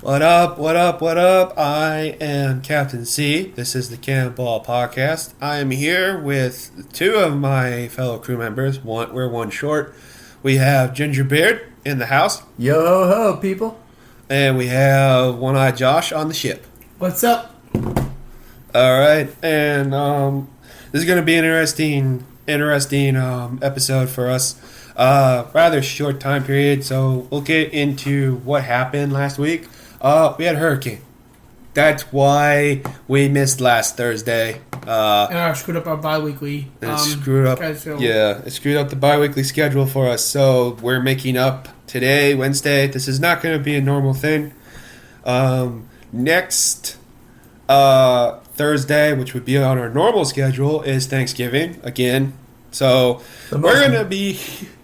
What up, what up, what up? I am Captain C. This is the Cannonball Podcast. I am here with two of my fellow crew members. We're one short. We have Gingerbeard in the house. Yo ho ho, people. And we have One-Eye Josh on the ship. What's up? Alright, and this is going to be an interesting episode for us. Rather short time period, so we'll get into what happened last week. We had a hurricane. That's why we missed last Thursday. And I screwed up our bi-weekly. It screwed up. It screwed up the bi-weekly schedule for us. So we're making up today, Wednesday. This is not going to be a normal thing. Next Thursday, which would be on our normal schedule, is Thanksgiving again. So we're going to be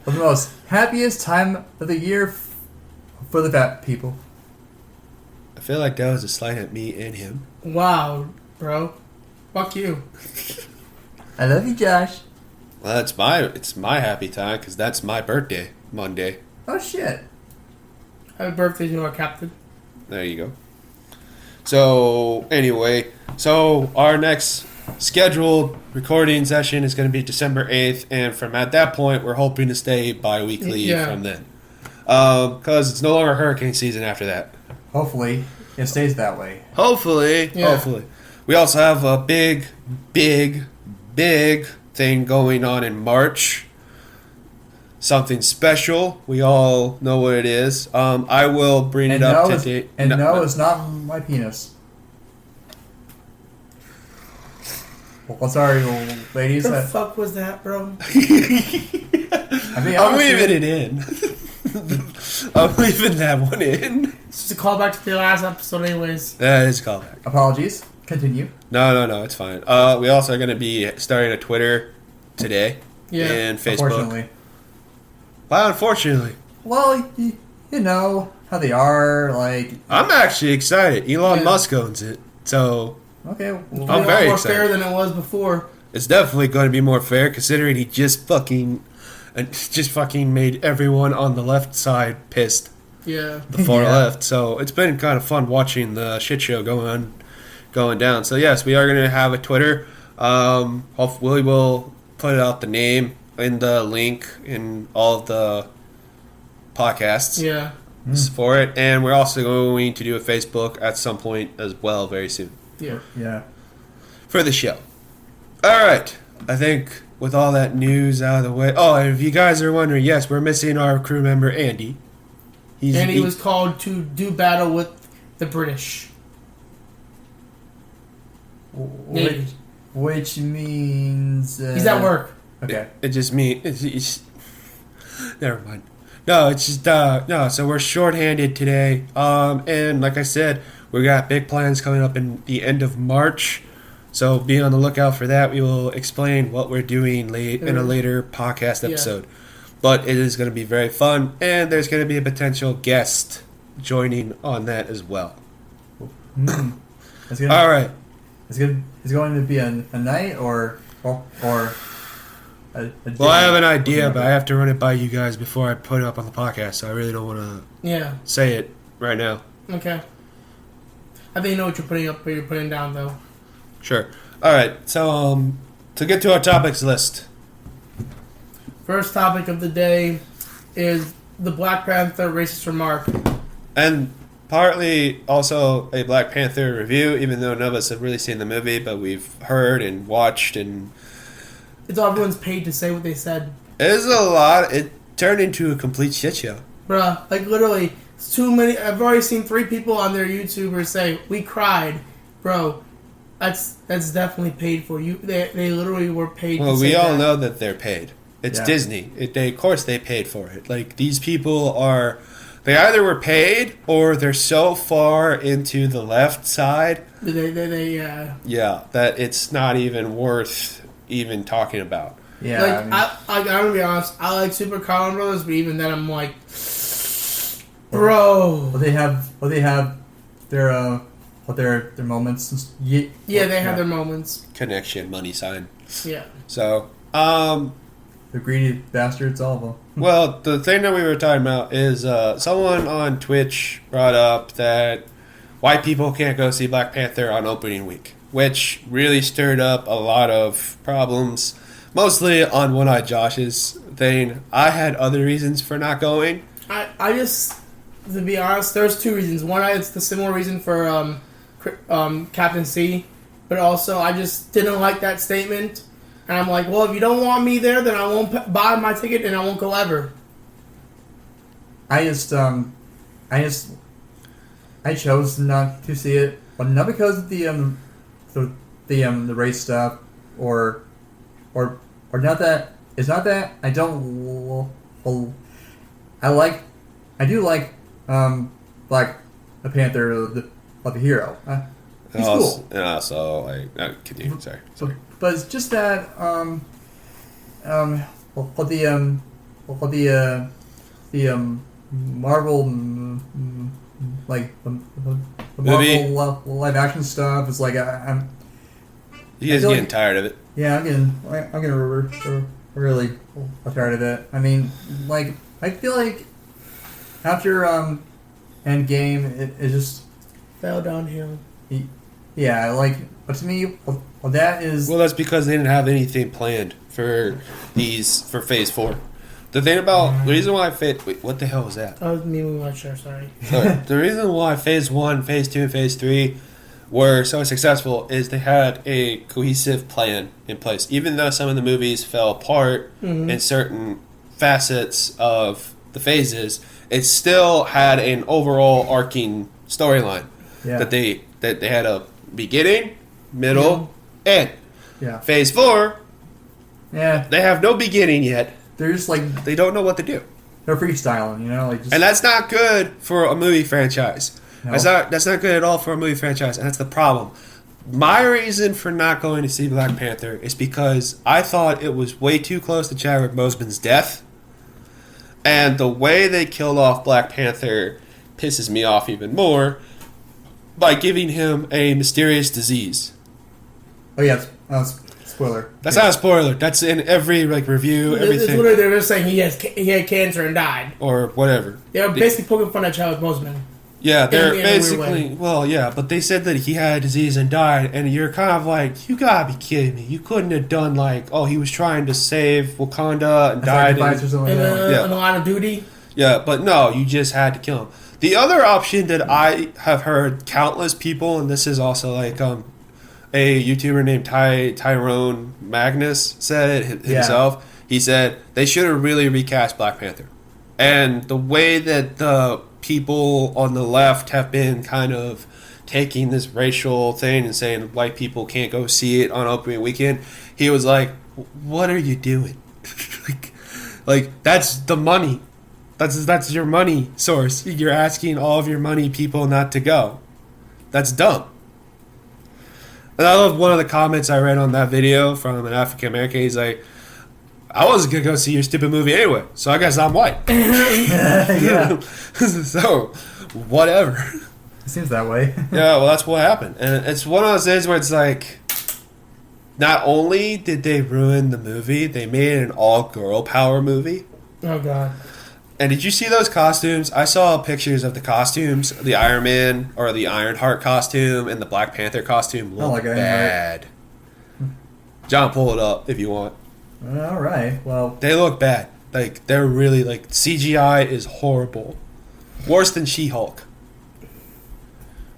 the most happiest time of the year for the fat people. I feel like that was a slight at me and him. Wow, bro. Fuck you. I love you, Josh. Well, it's my happy time because that's my birthday, Monday. Oh, shit. Happy birthday to our captain. There you go. So, anyway, our next scheduled recording session is going to be December 8th, and from at that point, we're hoping to stay bi-weekly from then. Because it's no longer hurricane season after that. Hopefully, it stays that way. Hopefully. We also have a big thing going on in March. Something special. We all know what it is. I will bring it up to date. And no, it's not my penis. Well, sorry, ladies. What the fuck was that, bro? I'm leaving it in. I'm leaving that one in. It's just a callback to the last episode anyways. That is a callback. Apologies. Continue. No, it's fine. We also are going to be starting a Twitter today. Yeah. And Facebook. Unfortunately. Why unfortunately? Well, you know how they are, like... I'm actually excited. Elon Musk owns it, so... Okay, well, I'm very more excited. fair than it was before. It's definitely going to be more fair, considering he just fucking made everyone on the left side pissed. Yeah. The far left. So it's been kind of fun watching the shit show going down. So yes, we are going to have a Twitter. Hopefully we'll put out the name in the link in all of the podcasts. Yeah. For it, and we're also going to do a Facebook at some point as well very soon. Yeah. For the show. All right. I think with all that news out of the way. Oh, and if you guys are wondering, yes, we're missing our crew member Andy. He was called to do battle with the British. Which means... he's at work. Okay. It just means... Never mind. No, it's just... no, so we're shorthanded today. And like I said, we got big plans coming up in the end of March. So be on the lookout for that. We will explain what we're doing in a later podcast episode. Yeah. But it is going to be very fun. And there's going to be a potential guest joining on that as well. All right. Is it going to be a night or a well, I have an idea, but I have to run it by you guys before I put it up on the podcast, so I really don't want to say it right now. Okay. I think you know what you're putting down, though. Sure. All right, so to get to our topics list. First topic of the day is the Black Panther racist remark. And partly also a Black Panther review, even though none of us have really seen the movie, but we've heard and watched and... It's all everyone's paid to say what they said. It is a lot. It turned into a complete shit show. Bruh, like literally, it's too many. I've already seen 3 people on their YouTubers say, we cried. Bro, that's definitely paid for. They literally were paid well, to say we all that. know that they're paid. It's Disney. Of course they paid for it. Like, these people are... They either were paid or they're so far into the left side. Yeah, that it's not even worth even talking about. Yeah, I'm gonna be honest. I like Super Colin Brothers, but even then, I'm like, bro. Well, they have their moments. They have their moments. Connection, money sign. Yeah. So, the greedy bastards, all of Well, the thing that we were talking about is someone on Twitch brought up that white people can't go see Black Panther on opening week, which really stirred up a lot of problems, mostly on One Eye Josh's thing. I had other reasons for not going. I just, to be honest, there's two reasons. One, it's the similar reason for Captain C, but also I just didn't like that statement. And I'm like, well, if you don't want me there, then I won't buy my ticket and I won't go ever. I chose not to see it, but not because of the race stuff, or not that. It's not that I don't. I do like Black Panther, the hero. He's cool. And also, like, continue. Sorry. But it's just that the Marvel like the Marvel live action stuff is like I'm. You guys getting tired of it? Yeah, I'm getting really tired of it. I mean, like I feel like after Endgame, it just Fell downhill. Yeah, like, but to me, well, that is. Well, that's because they didn't have anything planned for Phase 4. The thing about the reason why wait, what the hell was that? That was me moving my chair. Sorry. The reason why Phase 1, Phase 2, and Phase 3 were so successful is they had a cohesive plan in place. Even though some of the movies fell apart in certain facets of the phases, it still had an overall arcing storyline. Yeah. That they had a beginning, middle, end. Yeah. Phase 4, Yeah. they have no beginning yet. They're just like They don't know what to do. they're freestyling, you know, like just. And that's not good for a movie franchise. No. That's not good at all for a movie franchise, and that's the problem. My reason for not going to see Black Panther is because I thought it was way too close to Chadwick Boseman's death. And the way they killed off Black Panther pisses me off even more by giving him a mysterious disease. Oh yeah, spoiler. That's not a spoiler. That's in every review, It's everything, literally they're just saying he had cancer and died. or whatever. They were basically poking fun at Chadwick Boseman. Yeah, they're in a weird basically, well, yeah, but they said that he had a disease and died, and you're kind of like, you gotta be kidding me. You couldn't have done like, oh, he was trying to save Wakanda and died. Sacrifice or something like that. Yeah. In the line of duty. Yeah, but no, you just had to kill him. The other option that I have heard countless people, and this is also like a YouTuber named Tyrone Magnus said it himself. He said they should have really recast Black Panther. And the way that the people on the left have been kind of taking this racial thing and saying white people can't go see it on opening weekend, he was like, what are you doing? like that's the money. That's your money source. You're asking all of your money people not to go. That's dumb. And I love one of the comments I read on that video from an African American. He's like, I wasn't going to go see your stupid movie anyway, so I guess I'm white. Yeah. So, whatever. It seems that way. Yeah, well, that's what happened. And it's one of those things where it's like, not only did they ruin the movie, they made it an all-girl power movie. Oh, God. And did you see those costumes? I saw pictures of the costumes. The Iron Man or the Ironheart costume and the Black Panther costume look like bad. John, pull it up if you want. All right. Well, They look bad. Like, they're really, like, CGI is horrible. Worse than She-Hulk.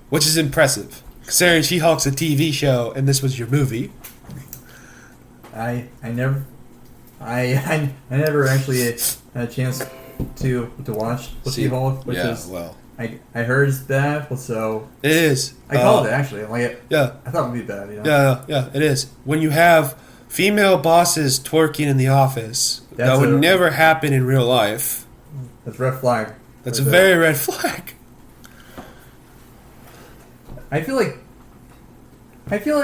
Which is impressive. Considering She-Hulk's a TV show and this was your movie. I never actually had a chance to watch She-Hulk, which is well, I heard it's bad, so it is. I called it actually. Like Yeah. I thought it would be bad. You know? Yeah, it is. When you have female bosses twerking in the office, that would never happen in real life. That's a red flag. That's a very red flag. I feel like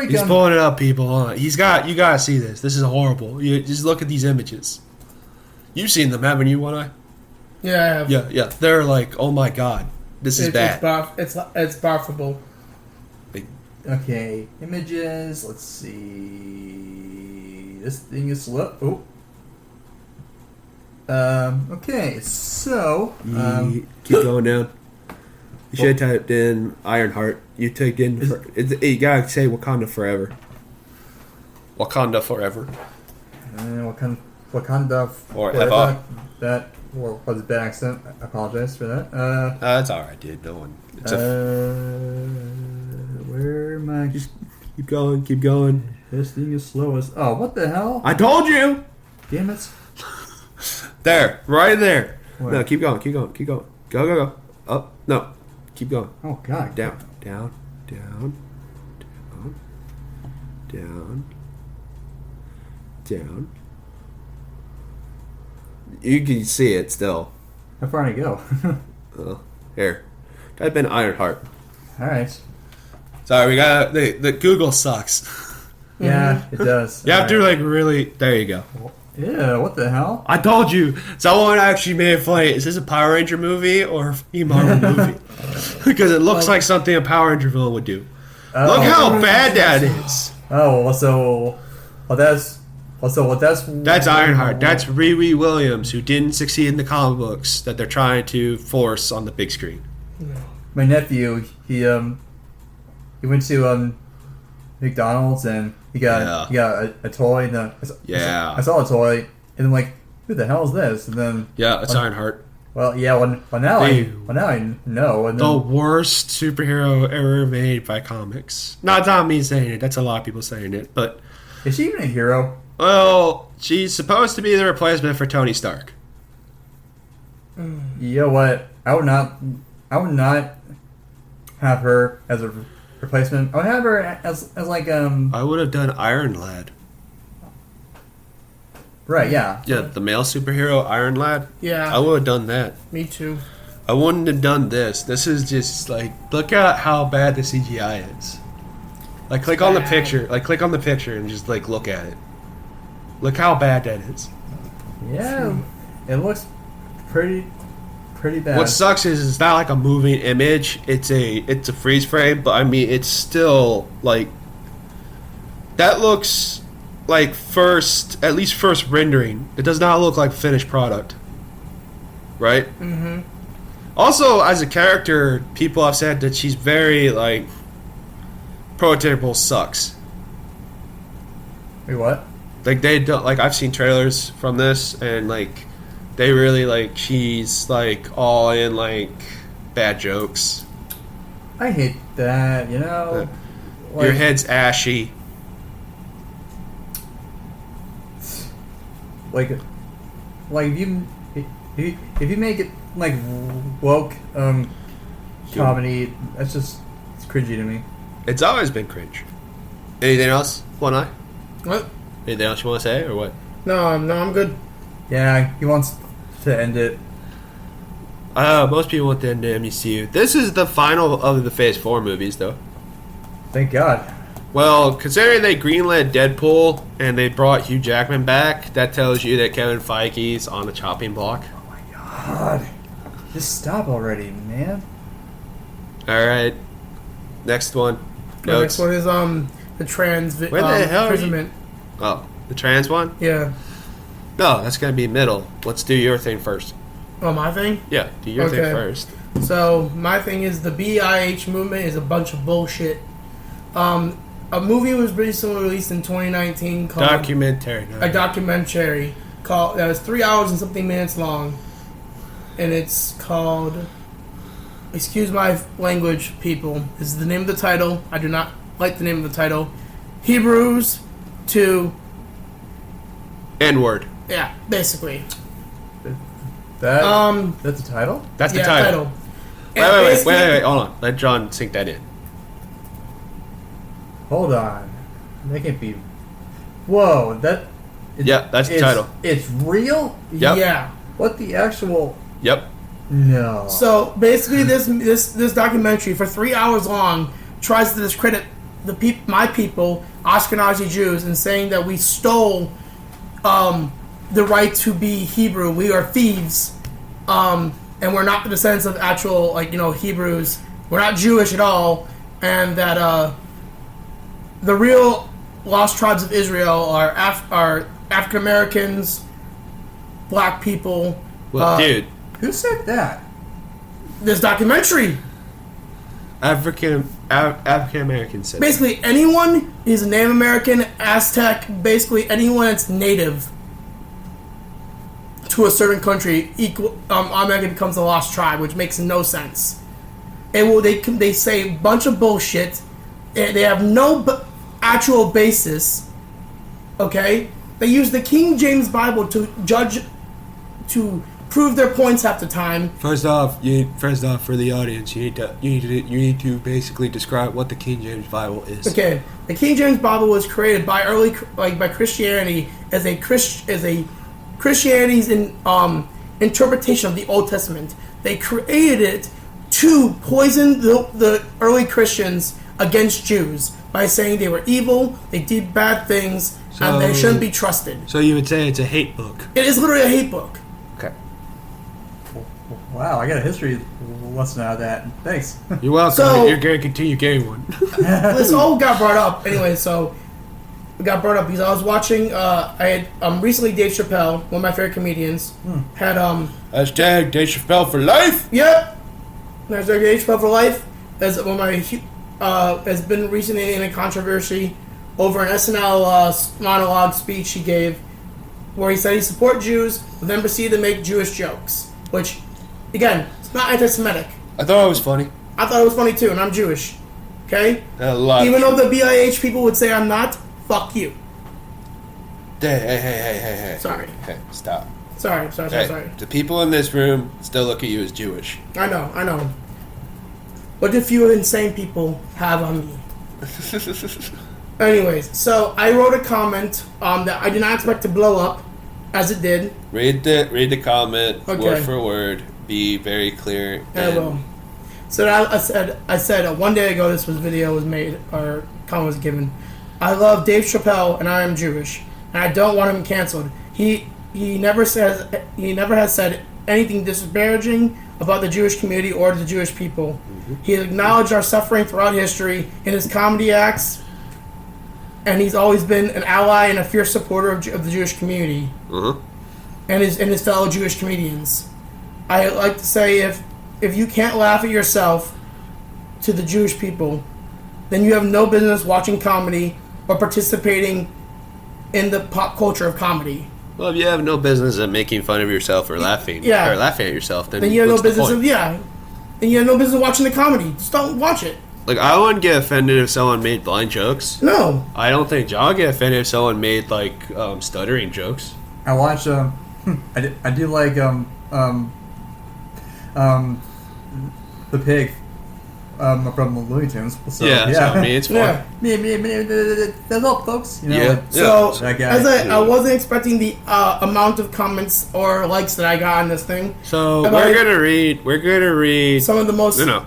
He's pulling it up, people. Hold on. You gotta see this. This is horrible. You just look at these images. You've seen them, haven't you, One Eye? Yeah, I have. Yeah. They're like, oh my god, this is bad. It's barfable. Okay, images. Let's see. This thing is slow. Oh. Okay, so Keep going down. You should have typed in Ironheart. You typed in. You gotta say Wakanda forever. Wakanda forever. Wakanda Forever. That was a bad accent. I apologize for that. That's alright, dude. No one. It's where am I? Just keep going. Keep going. This thing is slow as. Oh, what the hell? I told you. Damn it! There, right there. What? No, keep going. Keep going. Keep going. Go. Up. No, keep going. Oh God! Down. You can see it still. How far did I go? Here. Type in Ironheart. All right. Sorry, we got the Google sucks. Yeah, it does. You have to like really. There you go. Yeah. What the hell? I told you. Someone actually made a funny. Is this a Power Ranger movie or a Marvel movie? Because it looks like something a Power Ranger villain would do. Look how bad that is. Oh, that's That's Ironheart. That's Riri Williams, who didn't succeed in the comic books that they're trying to force on the big screen. my nephew. He went to McDonald's and he got a toy. And I saw a toy and I'm like, who the hell is this? And then Yeah, it's Ironheart. well, yeah. Well, now I know. And then, The worst superhero ever made by comics. Not me saying it. That's a lot of people saying it. But, is she even a hero? well, she's supposed to be the replacement for Tony Stark. You know what? I would not have her as a replacement. I would have her as like I would have done Iron Lad. right, yeah. Yeah, the male superhero Iron Lad. Yeah. I would have done that. Me too. I wouldn't have done this. This is just like, look at how bad the CGI is. Like, click on the Bad. picture. Like, click on the picture and just like look at it. Look how bad that is. Yeah, it looks pretty bad. What sucks is it's not like a moving image. It's a freeze frame, but I mean it's still like that looks like at least first rendering. It does not look like finished product. Right? Mm-hmm. Also, as a character, people have said that she's very like prototypical sucks. Wait, what? Like they don't like I've seen trailers from this and like they really like she's like all in like bad jokes. I hate that. You know, Your head's ashy. like if you make it like woke comedy, that's just it's cringy to me. It's always been cringe. Anything else? One eye? What? Anything else you want to say or what? No, I'm good. Yeah, he wants to end it. Most people want to end the MCU. This is the final of the Phase 4 movies, though. Thank God. Well, considering they greenlit Deadpool and they brought Hugh Jackman back, that tells you that Kevin Feige's on the chopping block. Oh my God. Just stop already, man. Alright. Next one. The next one is the trans Where the hell are you? imprisonment. Oh, the trans one? Yeah. No, that's going to be middle. Let's do your thing first. Oh, my thing? Yeah, do your thing Okay. first. So my thing is the BIH movement is a bunch of bullshit. A movie was recently released in 2019 called Documentary. a documentary called that was 3 hours and something minutes long, and it's called. Excuse my language, people. This is the name of the title. I do not like the name of the title. Hebrews to N-word. yeah, basically. That's the title? That's the Yeah, title. And Wait, basically- hold on. Let John sink that in. Hold on. That can't be. Whoa, Yeah, that's the title. It's real? Yep. Yeah. What the actual. Yep. No. So basically, this documentary for 3 hours long tries to discredit my people, Ashkenazi Jews, and saying that we stole the right to be Hebrew. We are thieves, and we're not the descendants of actual Hebrews. We're not Jewish at all, and that the real lost tribes of Israel are African Americans, black people. Well, dude, Who said that? This documentary. African Americans said. Basically, anyone is a Native American, Aztec, basically anyone that's native to a certain country automatically becomes a lost tribe, which makes no sense. They say a bunch of bullshit. They have no actual basis. Okay, they use the King James Bible to prove their points half the time. First off, for the audience, you need to basically describe what the King James Bible is. Okay, the King James Bible was created by by Christianity as a Christianity's interpretation of the Old Testament. They created it to poison the early Christians against Jews by saying they were evil, they did bad things, and they shouldn't be trusted. So you would say it's a hate book. It is literally a hate book. Okay. Wow, I got a history lesson out of that. Thanks. You're welcome. So- You're going to continue getting one. This all got brought up anyway. So it got brought up because I was watching. I had recently Dave Chappelle, one of my favorite comedians, had Hashtag Dave Chappelle for life. Yep. There's Dave Chappelle for life. As one of my has been recently in a controversy over an SNL monologue speech he gave, where he said he supported Jews, but then proceeded to make Jewish jokes, which, again, it's not anti-Semitic. I thought it was funny. I thought it was funny too, and I'm Jewish. Okay? A lot. Even though the BIH people would say I'm not, fuck you. Hey. Sorry. Hey, stop. Sorry. Hey, the people in this room still look at you as Jewish. I know. What do few insane people have on me? Anyways, so I wrote a comment that I did not expect to blow up, as it did. Read the comment Okay. word for word. Be very clear. I will. So I said 1 day ago this video was made, or comment was given. I love Dave Chappelle and I am Jewish, and I don't want him canceled. He never has said anything disparaging about the Jewish community or the Jewish people. Mm-hmm. He has acknowledged our suffering throughout history in his comedy acts, and he's always been an ally and a fierce supporter of the Jewish community and his fellow Jewish comedians. I like to say, if you can't laugh at yourself to the Jewish people, then you have no business watching comedy or participating in the pop culture of comedy. Well, if you have no business at making fun of yourself or laughing at yourself, then you have no what's the business point? then you have no business watching the comedy. Just don't watch it. Like, I wouldn't get offended if someone made blind jokes. No. I don't think John would get offended if someone made stuttering jokes. I watched. I do like the pig from Looney Tunes. So, So, I mean, it's fun. Yeah. That's all, folks. You know, Yeah. like, So, that guy. as I wasn't expecting the amount of comments or likes that I got on this thing. So And we're gonna read some of the most. No.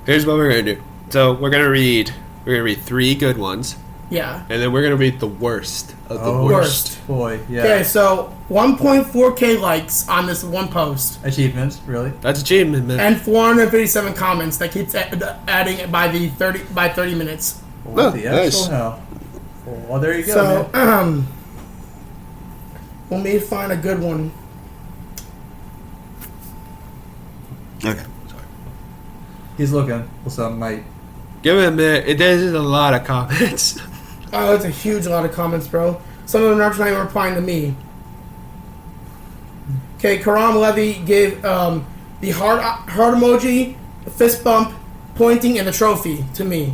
Here's what we're gonna do. So we're gonna read 3 good ones, Yeah. and then we're gonna read the worst of the Oh, worst. boy, yeah. Okay, so 1.4K likes on this one post, Achievements, really. That's achievement, man. and 457 comments that keeps adding by 30 minutes. What Oh, the nice. actual hell? Well, there you go. So, man. let me find a good one. Okay. Sorry. He's looking for some mate. Give it a minute. There's just a lot of comments. Oh, it's a huge lot of comments, bro. Some of them are not even replying to me. Okay, Karam Levy gave the heart emoji, fist bump, pointing, and the trophy to me.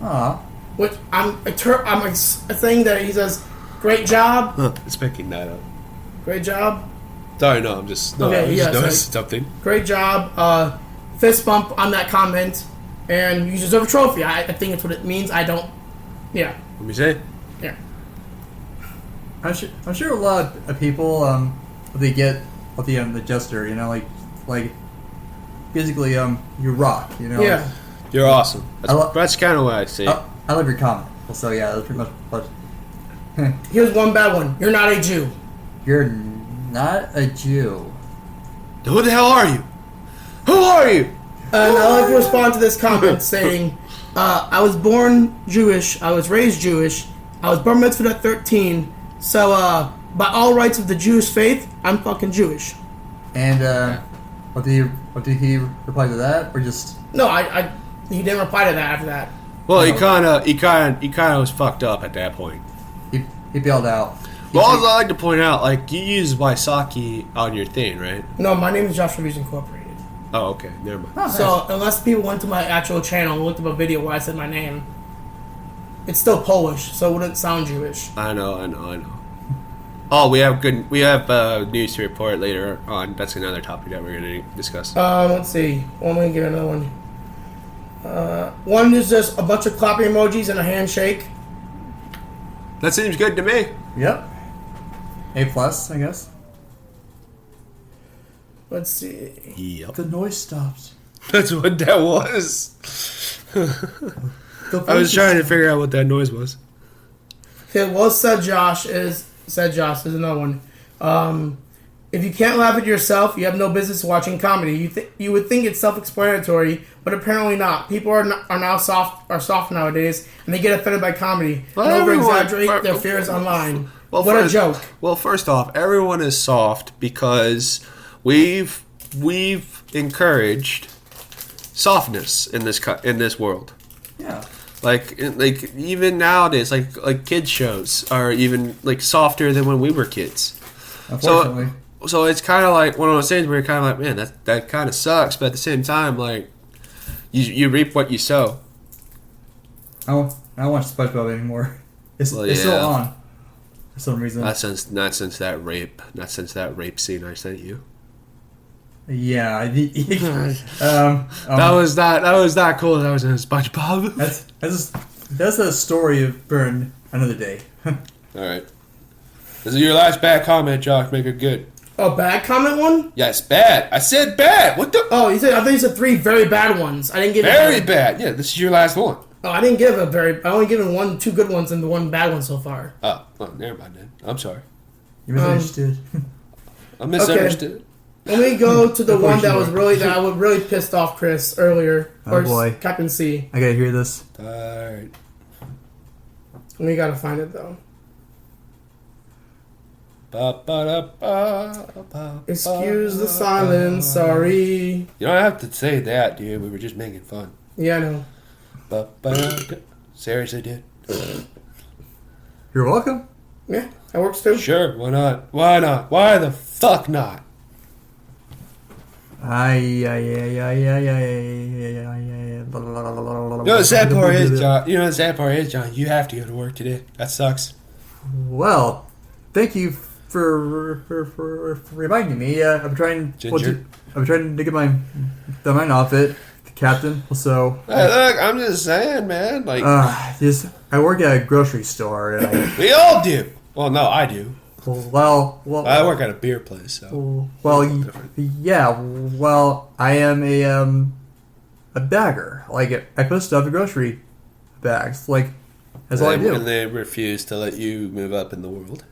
Aw. Which I'm saying that he says, "Great job, It's picking that up. great job, Sorry, no, I'm just Okay, I yeah, just noticed sorry. something. great job." Fist bump on that comment, and you deserve a trophy. I think it's what it means. I don't. Yeah, Let me say. yeah. I'm sure a lot of people they get what the gesture, you know, like basically you rock, you know. Yeah. You're awesome. I That's kind of what I say. I love your comment. Well, so yeah, that's pretty much what. Here's one bad one. You're not a Jew. You're not a Jew. Who the hell are you? Who are you? And I like to respond to this comment saying, I was born Jewish, I was raised Jewish, I was bar mitzvahed at 13, so by all rights of the Jewish faith, I'm fucking Jewish. And what did he reply to that, or just? No, he didn't reply to that after that. Well, he kind of was fucked up at that point. He bailed out. Well, also, I like to point out, like, you use Waisaki on your thing, right? No, my name is Joshua Reeves Incorporated. Oh, okay, never mind. Oh, So nice. unless people went to my actual channel and looked up a video where I said my name, it's still Polish, so it wouldn't sound Jewish. I know. Oh, we have news to report later on. That's another topic that we're going to discuss. Let's see. Let me get another one. One is just a bunch of clapping emojis and a handshake. That seems good to me. Yep. A+, I guess. Let's see. Yep. The noise stopped. That's what that was. I was trying to figure out what that noise was. Okay, well, said Josh is another one. If you can't laugh at yourself, you have no business watching comedy. You would think it's self-explanatory, but apparently not. People are now soft nowadays, and they get offended by comedy and over-exaggerate their fears online. What a joke! Well, first off, everyone is soft because we've encouraged softness in this world. Yeah. Like even nowadays, like kids shows are even like softer than when we were kids. Unfortunately. So it's kind of like one of those things where you're kind of like, man, that kind of sucks, but at the same time, like you reap what you sow. I don't watch SpongeBob anymore. It's still on for some reason. Not since that rape scene I sent you. Yeah. That was not cool. That was in SpongeBob. That's a story for another day. All right. This is your last bad comment, Josh. Make it good. A bad comment one? Yes, bad. I said bad. What the? Oh, I thought you said 3 very bad ones. I didn't give Very bad. Yeah, this is your last one. Oh, I didn't give I only given 2 good ones and the 1 bad one so far. Oh, never mind then. I'm sorry. You misunderstood. I misunderstood. Let me go to the one that was Unfortunately. that I was really pissed off Chris earlier. Oh, boy. Captain C. I gotta hear this. All right. We gotta find it though. Excuse the silence, sorry. You don't have to say that, dude. We were just making fun. Yeah, I know. Seriously, dude. You're welcome. Yeah, that works too. Sure, why not? Why not? Why the fuck not? You know the sad part is, John, you have to go to work today. That sucks. Well, thank you for reminding me. I'm trying Ginger. to get my mind off it, Captain. So Hey, look, I'm just saying, man. Like, I work at a grocery store, and we all do. Well, no, I do. well, I work at a beer place, so. yeah. Well, I am a bagger. Like, I put stuff in grocery bags. Like, that's all I do. And they refuse to let you move up in the world.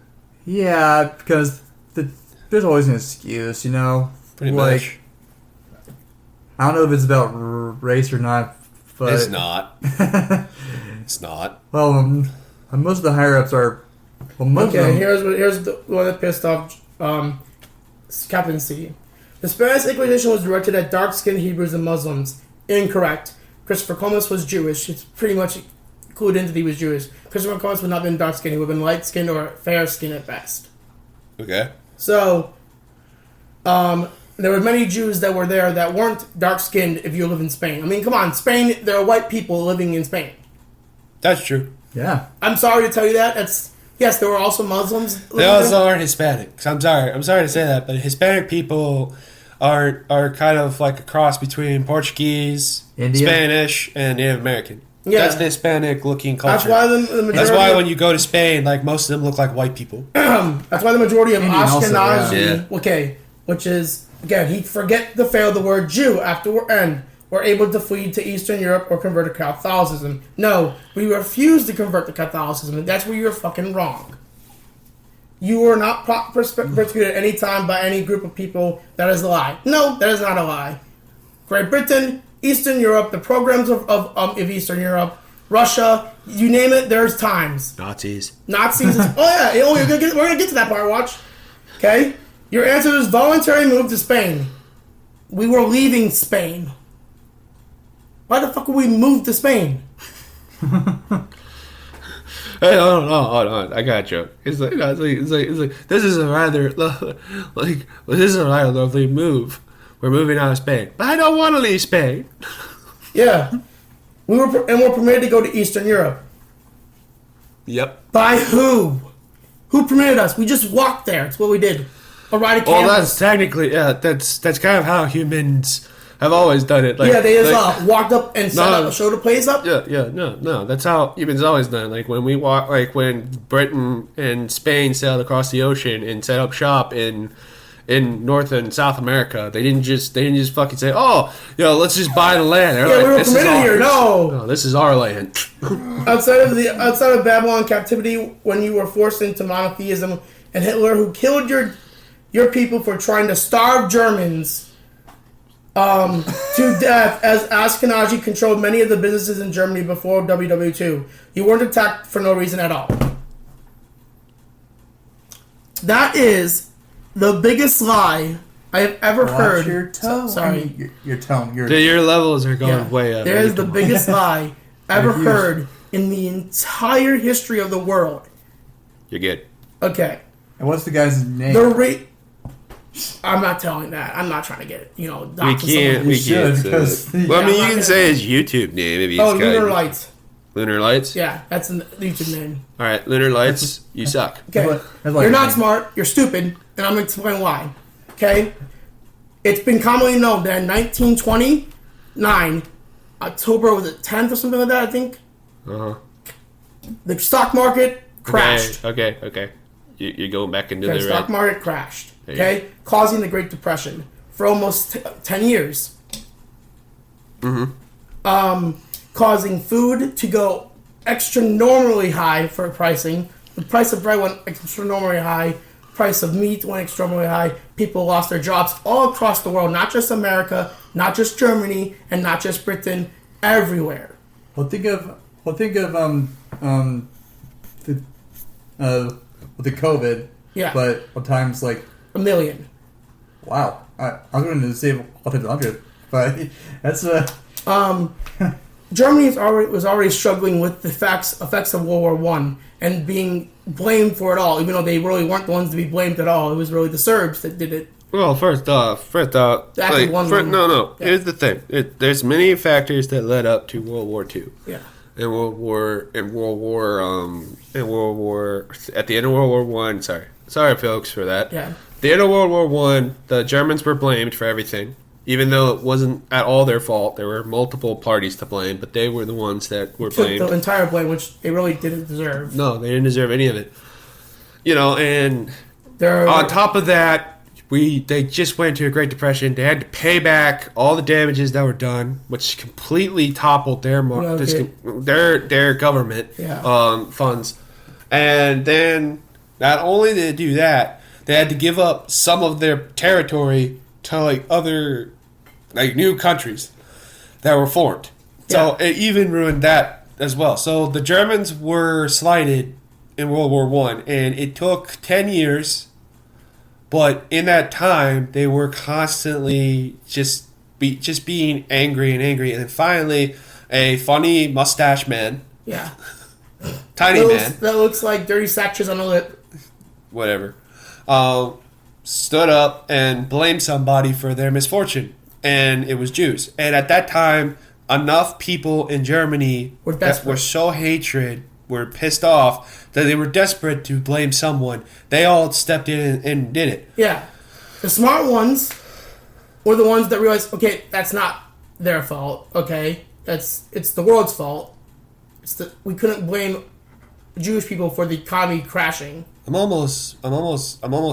Yeah, because there's always an excuse, you know. Pretty like, much. I don't know if it's about race or not, but It's not. It's not. Well, most of the higher ups are. Well, most of Okay, them, here's the one that pissed off Captain C. The Spanish Inquisition was directed at dark-skinned Hebrews and Muslims. Incorrect. Christopher Columbus was Jewish. It's pretty much clued into that he was Jewish. Christopher Columbus would not have been dark-skinned. He would have been light-skinned or fair-skinned at best. Okay. So, there were many Jews that were there that weren't dark-skinned if you live in Spain. I mean, come on, Spain, there are white people living in Spain. That's true. yeah. I'm sorry to tell you that. Yes, there were also Muslims. They living also there. aren't Hispanics. I'm sorry to say that, but Hispanic people are kind of like a cross between Portuguese, Indian. Spanish, and Native American. Yeah. That's the Hispanic looking culture. That's why the majority. That's why when you go to Spain, like most of them look like white people. That's why the majority of Indian also, Ashkenazi, yeah. okay, which is again, he forget to fail the word Jew after and were able to flee to Eastern Europe or convert to Catholicism. No, we refuse to convert to Catholicism, and that's where you're fucking wrong. You were not persecuted at any time by any group of people. That is a lie. No, that is not a lie. Great Britain, Eastern Europe, the programs of Eastern Europe Russia, you name it. There's times. Nazis. Nazis. We're gonna get to that part. Watch. Okay. Your answer is voluntary move to Spain. We were leaving Spain. Why the fuck would we move to Spain? Hey, hold on. I got you. It's like this is a rather lovely move. We're moving out of Spain, but I don't want to leave Spain. Yeah. We're permitted to go to Eastern Europe. Yep. By who? Who permitted us? We just walked there. It's what we did. A ride Well, that's technically that's kind of how humans have always done it. Like, they just walked up and showed a place up. No. That's how humans always done it. Like when we walk, like when Britain and Spain sailed across the ocean and set up shop in North and South America, they didn't just fucking say, "Oh, let's just buy the land." They're we were permitted here. No, this is our land. outside of Babylon captivity, when you were forced into monotheism, and Hitler, who killed your people for trying to starve Germans to death, as Ashkenazi controlled many of the businesses in Germany before WW2. You weren't attacked for no reason at all. That is the biggest lie I have ever heard. Your tone. Sorry. Your tone. Your levels are going way up. There is the biggest lie ever heard in the entire history of the world. You're good. Okay. And what's the guy's name? I'm not telling that. I'm not trying to get it. We can't. You should, because Well, I mean, you can say his YouTube name if he's got Lunar Lights. Lunar Lights. Yeah, that's the YouTube name. All right, Lunar Lights. You suck. Okay, you're not smart. You're stupid, and I'm going to explain why. Okay, it's been commonly known that in 1929, October was it 10th or something like that, I think. The stock market crashed. Okay. You're going back into The the stock market crashed. Okay, causing the Great Depression for almost 10 years. Causing food to go extra normally high for pricing. The price of bread went extra normally high. Price of meat went extremely high. People lost their jobs all across the world, not just America, not just Germany, and not just Britain, everywhere. Well, think of the COVID. Yeah. But at times like 1 million. Wow. I was going to say 100, but that's Germany was already struggling with the effects of World War One and being blamed for it all, even though they really weren't the ones to be blamed at all. It was really the Serbs that did it. Well, first off, Here's the thing. There's many factors that led up to World War II. Yeah. At the end of World War One. Sorry, folks, for that. Yeah. At the end of World War One, the Germans were blamed for everything, even though it wasn't at all their fault. There were multiple parties to blame, but they were the ones that were blamed. Took the entire blame, which they really didn't deserve. No, they didn't deserve any of it. And on top of that, they just went into a Great Depression. They had to pay back all the damages that were done, which completely toppled their government funds. And then not only did they do that, they had to give up some of their territory to other new countries that were formed. So it even ruined that as well. So the Germans were slighted in World War One, and it took 10 years. But in that time, they were constantly just being angry, and then finally, a funny mustache man, tiny man that looks like dirty satchels on a lip, whatever, stood up and blamed somebody for their misfortune, and it was Jews. And at that time, enough people in Germany were so hatred. Were pissed off that they were desperate to blame someone. They all stepped in and did it. Yeah. The smart ones were the ones that realized, okay, that's not their fault, okay? It's the world's fault. We couldn't blame Jewish people for the economy crashing. I'm almost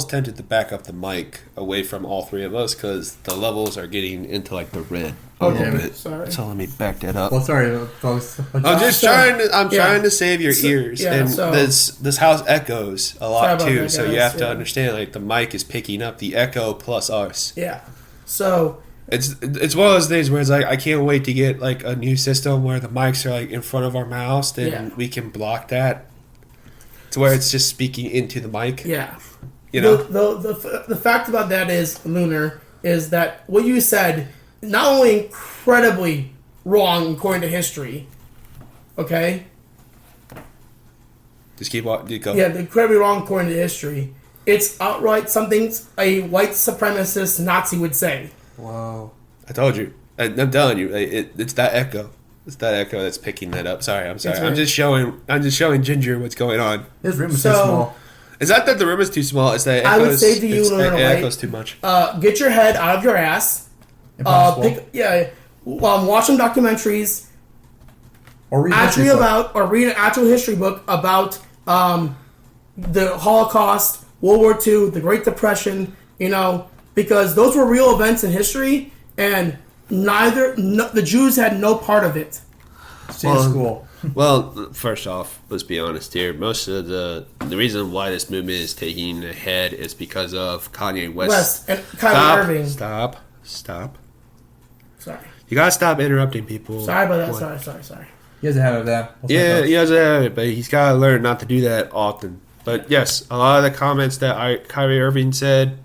tempted to back up the mic away from all three of us because the levels are getting into the red a little bit. Sorry. So let me back that up. Well, sorry, folks. I'm just trying to save your ears, this house echoes a lot too. So you have to understand, the mic is picking up the echo plus us. Yeah. So It's one of those things where it's like I can't wait to get like a new system where the mics are like in front of our mouths and Yeah. we can block that. To where it's just speaking into the mic. Yeah. You know? The fact about that is, Lunar, is that what you said, not only incredibly wrong according to history, okay? Just keep walking. Go. Yeah, incredibly wrong according to history. It's outright something a white supremacist Nazi would say. Whoa. I told you. I'm telling you. It's that echo. It's that echo that's picking that up. Sorry. I'm sorry. That's right. I'm just showing Ginger what's going on. This room is So- too small. It's not that the room is too small. It's that it I would echoes, say to you, it Lorna, right? echoes too much. Get your head out of your ass. Impossible. Watch some documentaries. Or read Actually, history book. or read an actual history book about the Holocaust, World War II, the Great Depression. Because those were real events in history, and the Jews had no part of it. Stay in school. Well, first off, let's be honest here. Most of the reason why this movement is taking ahead is because of Kanye West. West and Kyrie Irving. Stop. Sorry. You gotta stop interrupting people. Sorry about that. What? Sorry. He has a habit of that. Yeah, he does have it, but he's gotta learn not to do that often. But yes, a lot of the comments that Kyrie Irving said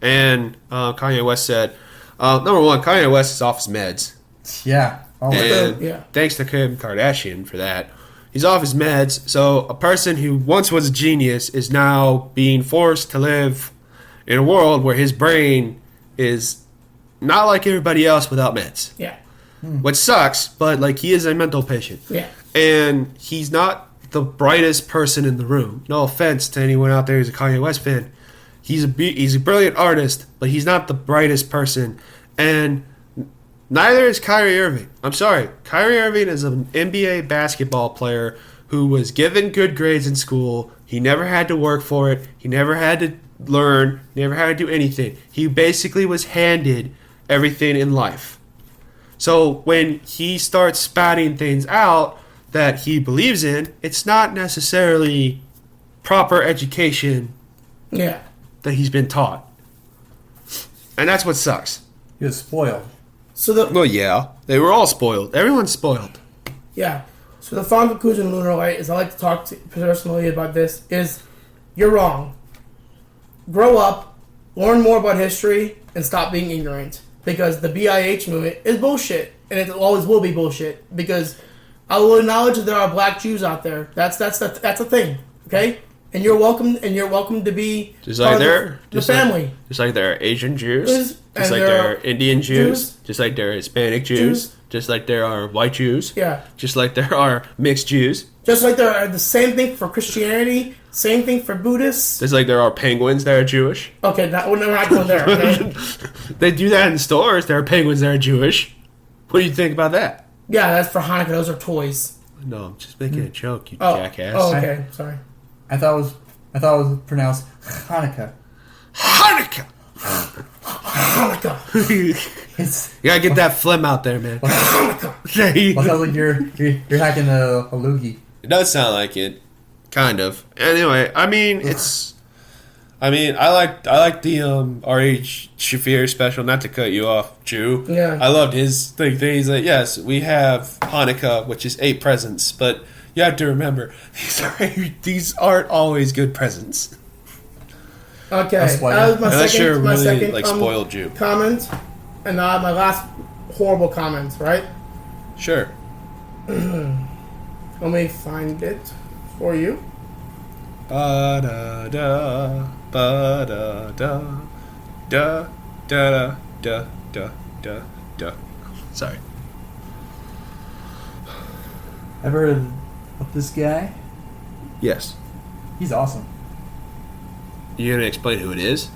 and Kanye West said. Number one, Kanye West is off his meds. Yeah. Oh, And Yeah. thanks to Kim Kardashian for that. He's off his meds, so a person who once was a genius is now being forced to live in a world where his brain is not like everybody else without meds. Yeah. Which sucks, but like he is a mental patient. Yeah. And he's not the brightest person in the room. No offense to anyone out there who's a Kanye West fan. He's a brilliant artist, but he's not the brightest person. And neither is Kyrie Irving. I'm sorry. Kyrie Irving is an NBA basketball player who was given good grades in school. He never had to work for it. He never had to learn. Never had to do anything. He basically was handed everything in life. So when he starts spouting things out that he believes in, it's not necessarily proper education Yeah. that he's been taught. And that's what sucks. he was spoiled. So Well, yeah. They were all spoiled. Everyone's spoiled. So the final conclusion, Lunar Light, is I like to talk to personally about this, is you're wrong. Grow up, learn more about history, and stop being ignorant. Because the BIH movement is bullshit. And it always will be bullshit. Because I will acknowledge that there are black Jews out there. That's a thing. Okay? And you're welcome to be Just part like of there, the family. Just like there are Asian Jews, Jews, just and like there there are are Indian Jews, Jews, just like there are Hispanic Jews, Jews. just like there are white Jews, Yeah. just like there are mixed Jews, Just like there are the same thing for Christianity, same thing for Buddhists. just like there are penguins that are Jewish. Okay, we're not going there, okay? They do that in stores. There are penguins that are Jewish. What do you think about that? Yeah, that's for Hanukkah. Those are toys. No, I'm just making a joke, you Oh, jackass. oh, okay. Sorry. I thought it was pronounced Hanukkah. Hanukkah! Hanukkah. It's You gotta get that phlegm out there, man. Hanukkah. It well, sounds like you're hacking a loogie. does sound like it, kind of. Anyway, I like the R.H. Shafir special. Not to cut you off, Jew. Yeah. I loved his thing. He's like, yes, we have Hanukkah, which is 8 presents, but you have to remember these aren't always good presents. Okay. That's why- That was my Unless you're second, my really second like spoiled Jew. comment, and now my last horrible comment. Right? Sure. Let me find it for you. Ba da da ba da da da da da da da da. Sorry. Ever heard of this guy? Yes. He's awesome. You gonna explain who it is?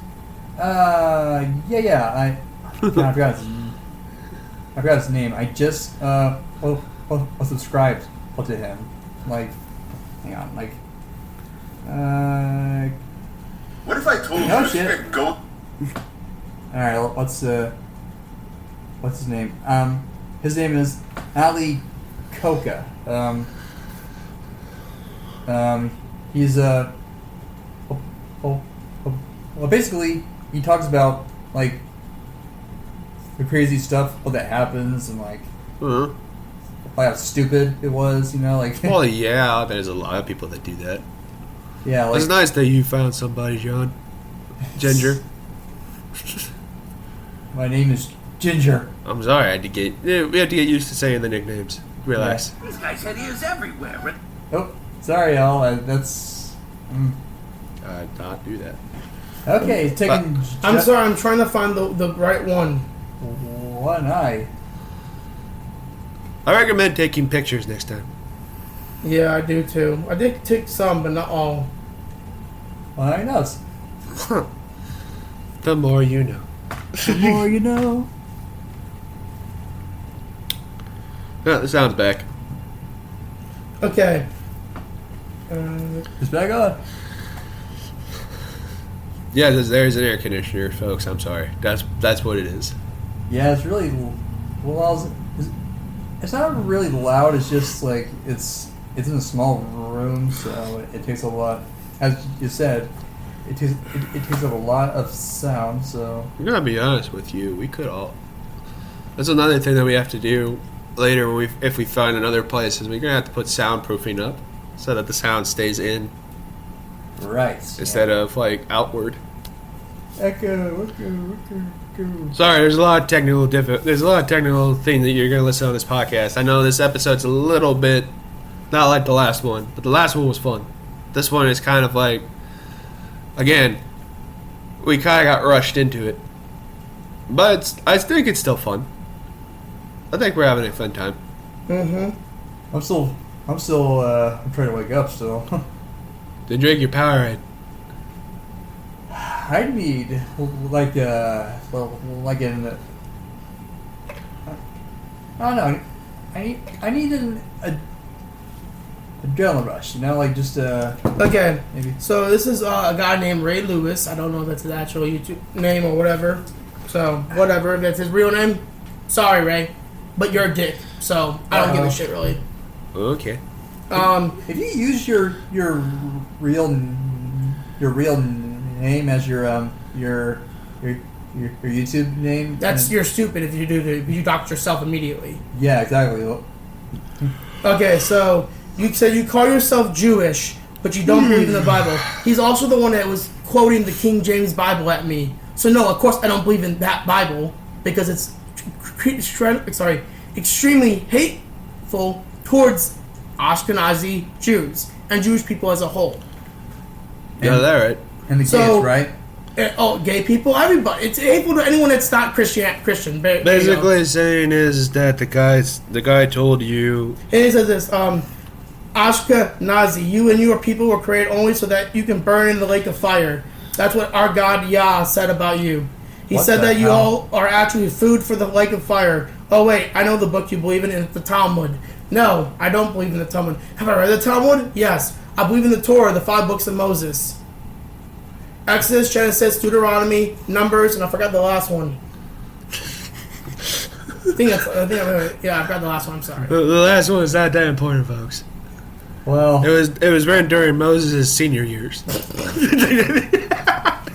Yeah. I forgot his name. I just subscribed to him. Like, hang on, like, What if I told you Oh, to shit. spit goat? all right. What's his name? His name is Ali Coca. He's well, basically he talks about like the crazy stuff that happens and like Uh-huh. how stupid it was, like Well, yeah, there's a lot of people that do that. yeah, like It's nice that you found somebody, John. Ginger. my name is Ginger. I'm sorry, we have to get used to saying the nicknames. Relax. This guy said he is everywhere. Oh, sorry, y'all. That's Not do that. okay. Taking I'm sorry, I'm trying to find the right one. one eye. I recommend taking pictures next time. Yeah, I do too. I did take some, but not all. Well, I know. The more you know. The more you know. Yeah, the sound's back. Okay. It's back on. Yeah, there's an air conditioner, folks. I'm sorry. That's what it is. Yeah, it's really it's not really loud. It's just like it's in a small room, so it takes a lot. As you said, it takes up a lot of sound. So I'm gonna be honest with you. We could all. That's another thing that we have to do later if we find another place. Is we're gonna have to put soundproofing up so that the sound stays in right instead of like outward. Echo. Sorry, there's a lot of technical thing that you're gonna listen on this podcast. I know this episode's a little bit not like the last one, but the last one was fun. This one is kind of like, again, we kind of got rushed into it, but I think it's still fun. I think we're having a fun time. Mm-hmm. I'm still I'm trying to wake up still. Then drink your Powerade. I need like in I don't know. I need an adrenaline rush. Like just Okay. maybe. So this is a guy named Ray Lewis. I don't know if that's his actual YouTube name or whatever. So whatever, if that's his real name. Sorry, Ray, but you're a dick. So I don't give a shit really. Okay. If you use your real name as your YouTube name, You're stupid if you do if you dox yourself immediately. yeah, exactly. Okay, so you said you call yourself Jewish, but you don't believe in the Bible. He's also the one that was quoting the King James Bible at me. So no, of course I don't believe in that Bible because it's extremely hateful towards Ashkenazi Jews and Jewish people as a whole. Yeah, that right. And the So- kids, right? Gay people, everybody. It's hateful to anyone that's not Christian. There you go. Basically, saying is that the guy told you. And it says this, Ashkenazi, you and your people were created only so that you can burn in the lake of fire. That's what our God Yah said about you. He What said the that you hell? all are actually food for the lake of fire. Oh wait, I know the book you believe in, and it's the Talmud. No, I don't believe in the Talmud. Have I read the Talmud? Yes. I believe in the Torah, the 5 books of Moses. Exodus, Genesis, Deuteronomy, Numbers, and I forgot the last one. I forgot the last one, I'm sorry. The last one is not that important, folks. Well, It was written during Moses' senior years.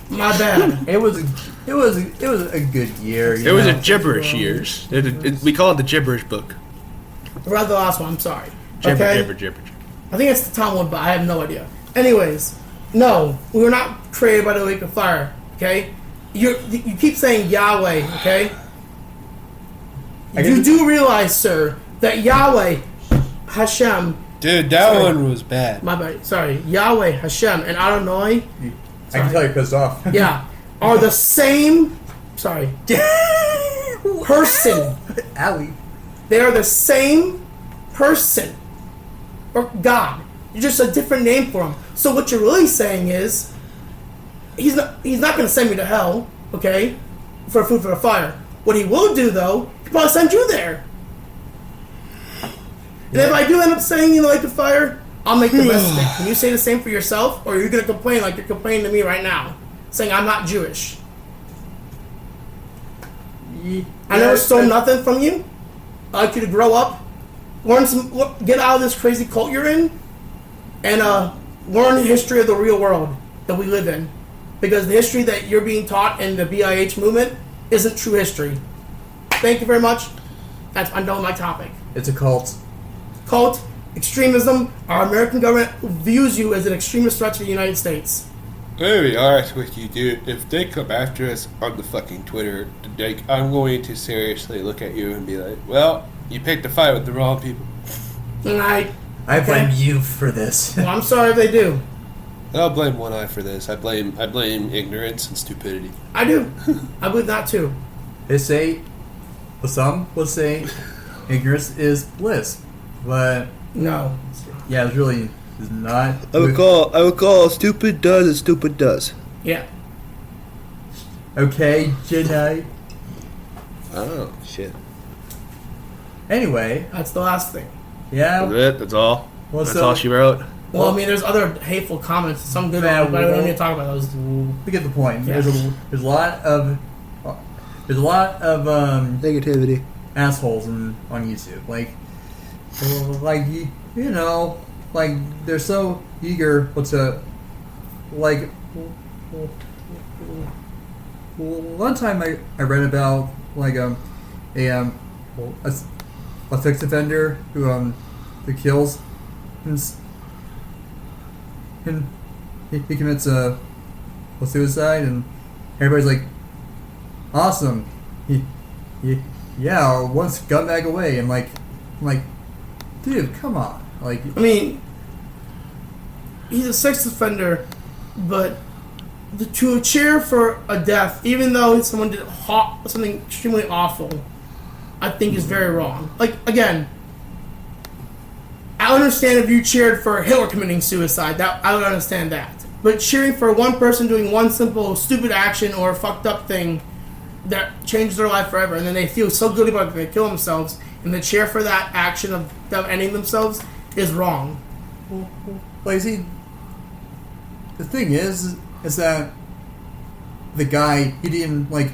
My bad. it was a good year. It was a gibberish years. We call it the gibberish book. I forgot the last one, I'm sorry. Gibber, Okay? gibber, gibber. I think it's the Talmud, but I have no idea. Anyways, no, we were not created by the lake of fire. Okay, you keep saying Yahweh. Okay, you do realize, sir, that Yahweh, Hashem, Dude, that one was bad. my bad, sorry, Yahweh, Hashem, and Adonai, I can tell you're pissed off. yeah, are the same. Sorry, person. Allie. They are the same person or God. You're just a different name for him. So what you're really saying is, he's not going to send me to hell, okay, for food for the fire. What he will do though, he'll probably send you there. And if I do end up saying you like the fire, I'll make the best of it. Can you say the same for yourself, or are you going to complain like you're complaining to me right now, saying I'm not Jewish? I never stole nothing from you. I'd like you to grow up, get out of this crazy cult you're in, and learn the history of the real world that we live in. Because the history that you're being taught in the BIH movement isn't true history. Thank you very much. I'm done with my topic. It's a cult. Cult, extremism. Our American government views you as an extremist threat to the United States. Let me be honest with you, dude. If they come after us on the fucking Twitter, like, I'm going to seriously look at you and be like, well, you picked a fight with the wrong people. And I blame you for this. well, I'm sorry if they do. I'll blame one eye for this. I blame ignorance and stupidity. I do. I believe that too. They say, well, some will say, ignorance is bliss, but No. yeah, it's really is not. I would call stupid does as stupid does. Yeah. Okay, Jedi. Oh, shit. Anyway, That's the last thing. yeah. That's it? That's all? What's That's all she wrote? Well, I mean, there's other hateful comments, some good Yeah, ones, but we don't well- need to talk about those. We get the point. Yeah. There's a lot of Negativity. assholes on YouTube. Like you know, like they're so eager to like. One time I read about like a sex offender who kills and he commits a suicide, and everybody's like, awesome, yeah, one scumbag away. I'm like, dude, come on, like, I mean, he's a sex offender, but to cheer for a death, even though someone did something extremely awful, I think is very wrong. Like, again, I understand if you cheered for Hitler committing suicide, that I would understand that. But cheering for one person doing one simple stupid action or fucked up thing that changed their life forever, and then they feel so guilty about it that they kill themselves, and the cheer for that action of them ending themselves is wrong. like, see, the thing is that the guy, he didn't like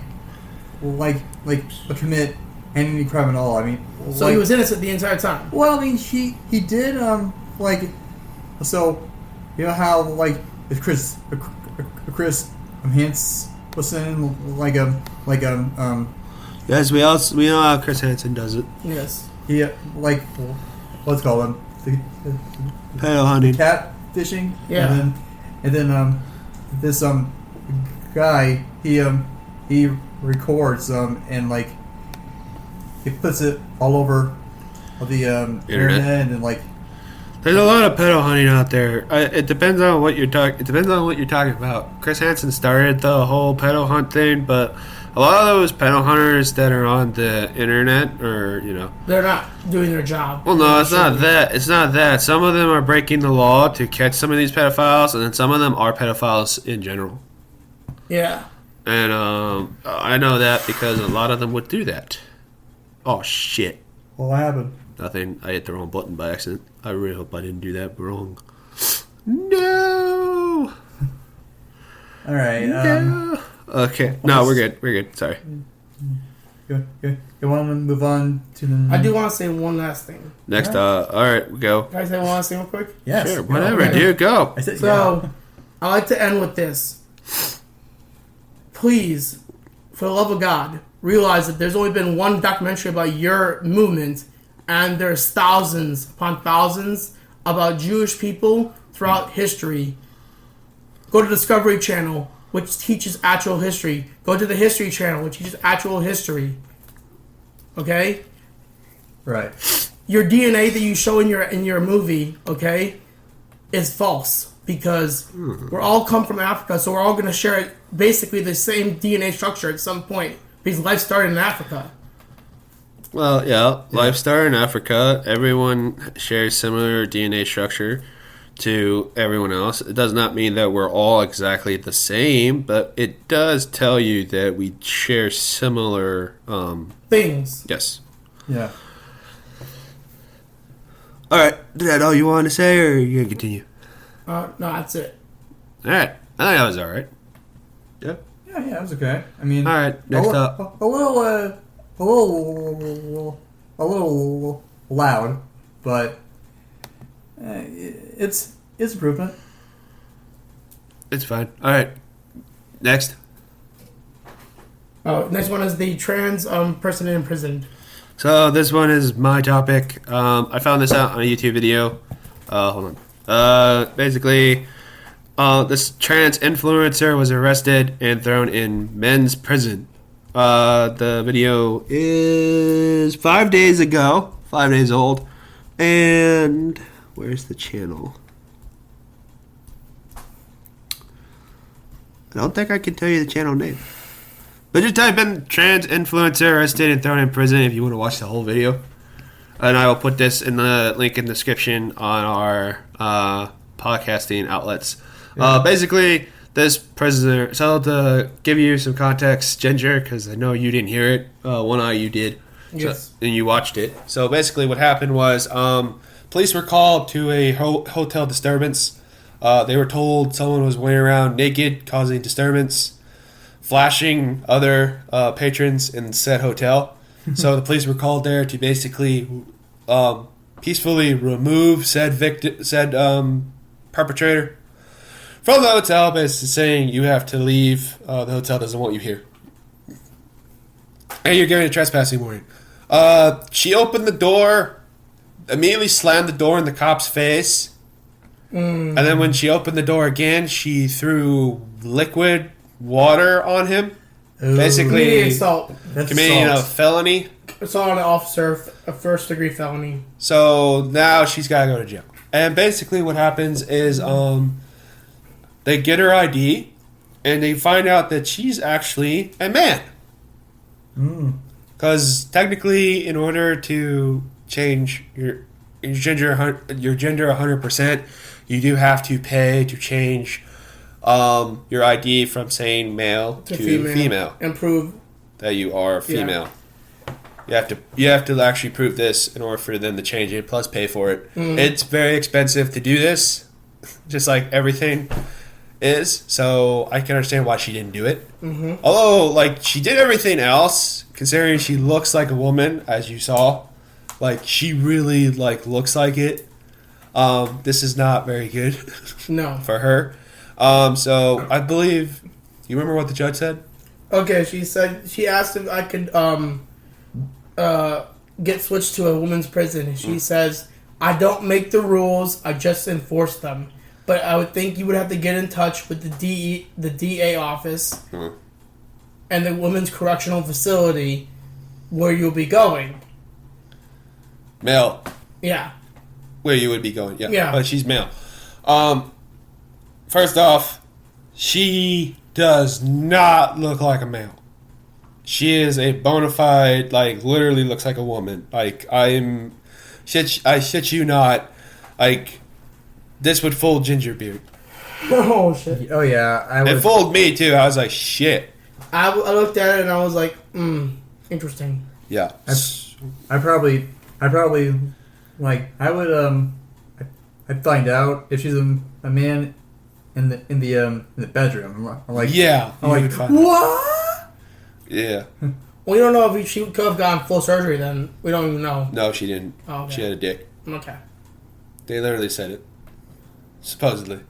commit any crime at all. I mean, So he was innocent the entire time. well, I mean, he did like, so you know how like if Chris Hansen Yes, we know how Chris Hansen does it. Yes. he like what's it called Pedo hunting. cat fishing. Yeah. And then this guy, he records and like he puts it all over the internet and like, There's a lot of pedo hunting out there. It depends on what you're talking. It depends on what you're talking about. Chris Hansen started the whole pedo hunt thing, but a lot of those pedo hunters that are on the internet, or They're not doing their job. well, no, it's not that. It's not that. Some of them are breaking the law to catch some of these pedophiles, and then some of them are pedophiles in general. Yeah. And I know that because a lot of them would do that. Oh shit! what happened? Nothing. I hit the wrong button by accident. I really hope I didn't do that wrong. No. All right. No. Okay. No, we're good. We're good. Sorry. You want to move on to the? I do want to say one last thing. Next. All right. We go. Can I say one last thing real quick? Yes. Sure. go. Whatever, Okay. dude. Go. I said So, I like to end with this. Please, for the love of God, realize that there's only been one documentary about your movement, and there's thousands upon thousands about Jewish people throughout history. Go to Discovery Channel, which teaches actual history. Go to the History Channel, which teaches actual history. Okay? Right. Your DNA that you show in your movie, okay, is false, because we're all come from Africa, so we're all going to share basically the same DNA structure at some point, because life started in Africa. Well, yeah. Life star in Africa. Everyone shares similar DNA structure to everyone else. It does not mean that we're all exactly the same, but it does tell you that we share similar. Things. Yes. Yeah. All right. Is that all you want to say, or are you gonna continue? No, that's it. All right. I think that was all right. Yep. Yeah. That was okay. I mean, All right. Next up. a little loud, but it's improvement. It's fine. All right. Next. Next one is the trans person imprisoned. So this one is my topic. I found this out on a YouTube video. Hold on. Basically, this trans influencer was arrested and thrown in men's prison. The video is 5 days ago, 5 days old. And where's the channel? I don't think I can tell you the channel name. But just type in trans influencer arrested and thrown in prison if you want to watch the whole video. And I will put this in the link in the description on our podcasting outlets. Basically, this prisoner, so to give you some context, Ginger, because I know you didn't hear it. One eye you did. Yes. And you watched it. So basically what happened was police were called to a hotel disturbance. They were told someone was wandering around naked, causing disturbance, flashing other patrons in said hotel. So the police were called there to basically peacefully remove said perpetrator from the hotel, basically saying you have to leave. The hotel doesn't want you here. And you're getting a trespassing warning. She opened the door, immediately slammed the door in the cop's face. And then when she opened the door again, she threw liquid water on him. Ooh. Basically, Committing assault. That's committing a assault. felony. Assault on an officer, a first-degree felony. So now she's got to go to jail. And basically what happens is they get her ID, and they find out that she's actually a man. Because technically, in order to change your gender 100%, you do have to pay to change your ID from saying male to female. And prove That you are female. You have to actually prove this in order for them to change it, plus pay for it. It's very expensive to do this, just like everything is. So I can understand why she didn't do it. Although, like, she did everything else, considering she looks like a woman, as you saw. Like, she really, like, looks like it. This is not very good no. for her. So I believe, you remember what the judge said? Okay, she asked if I could get switched to a women's prison. She says, I don't make the rules, I just enforce them. But I would think you would have to get in touch with the DA office and the women's correctional facility where you'll be going. Male. Yeah. Where you would be going. Yeah. But she's male. First off, she does not look like a male. She is a bona fide, like, literally looks like a woman. Like, I shit you not, like, this would fool Ginger Beard. Oh, shit. Oh yeah, It fooled me, too. I was like, shit. I looked at it and I was like, interesting. Yeah. I probably like I would I'd find out if she's a man in the bedroom. I'm like, Yeah. I'm you like, would find- What? Yeah. We don't know if she could have gotten full surgery then. We don't even know. No, she didn't. Oh, okay. She had a dick. Okay. They literally said it. Supposedly.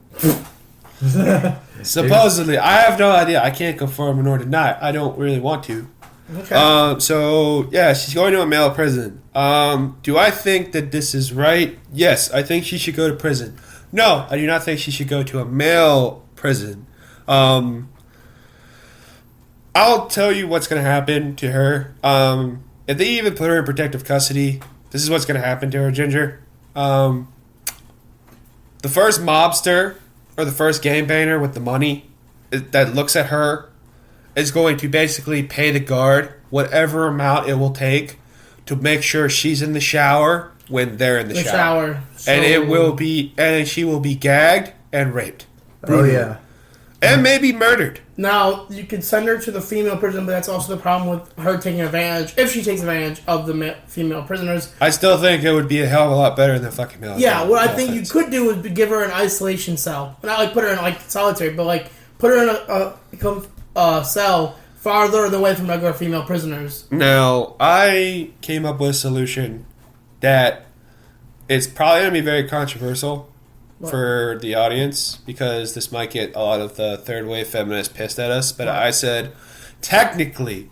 Supposedly. I have no idea. I can't confirm nor deny. I don't really want to. Okay. So, yeah, she's going to a male prison. Do I think that this is right? Yes, I think she should go to prison. No, I do not think she should go to a male prison. I'll tell you what's going to happen to her. If they even put her in protective custody, this is what's going to happen to her, Ginger. The first mobster or the first gangbanger with the money that looks at her is going to basically pay the guard whatever amount it will take to make sure she's in the shower when they're in the shower. And it will be, and she will be gagged and raped. oh yeah. And maybe murdered. Now, you could send her to the female prison, but that's also the problem with her taking advantage, if she takes advantage of the female prisoners. I still think it would be a hell of a lot better than fucking male. Yeah, what I think you could do is give her an isolation cell. Not like put her in like solitary, but like put her in a cell farther away from regular female prisoners. Now, I came up with a solution that it's probably going to be very controversial for the audience because this might get a lot of the third wave feminists pissed at us. But I said, technically,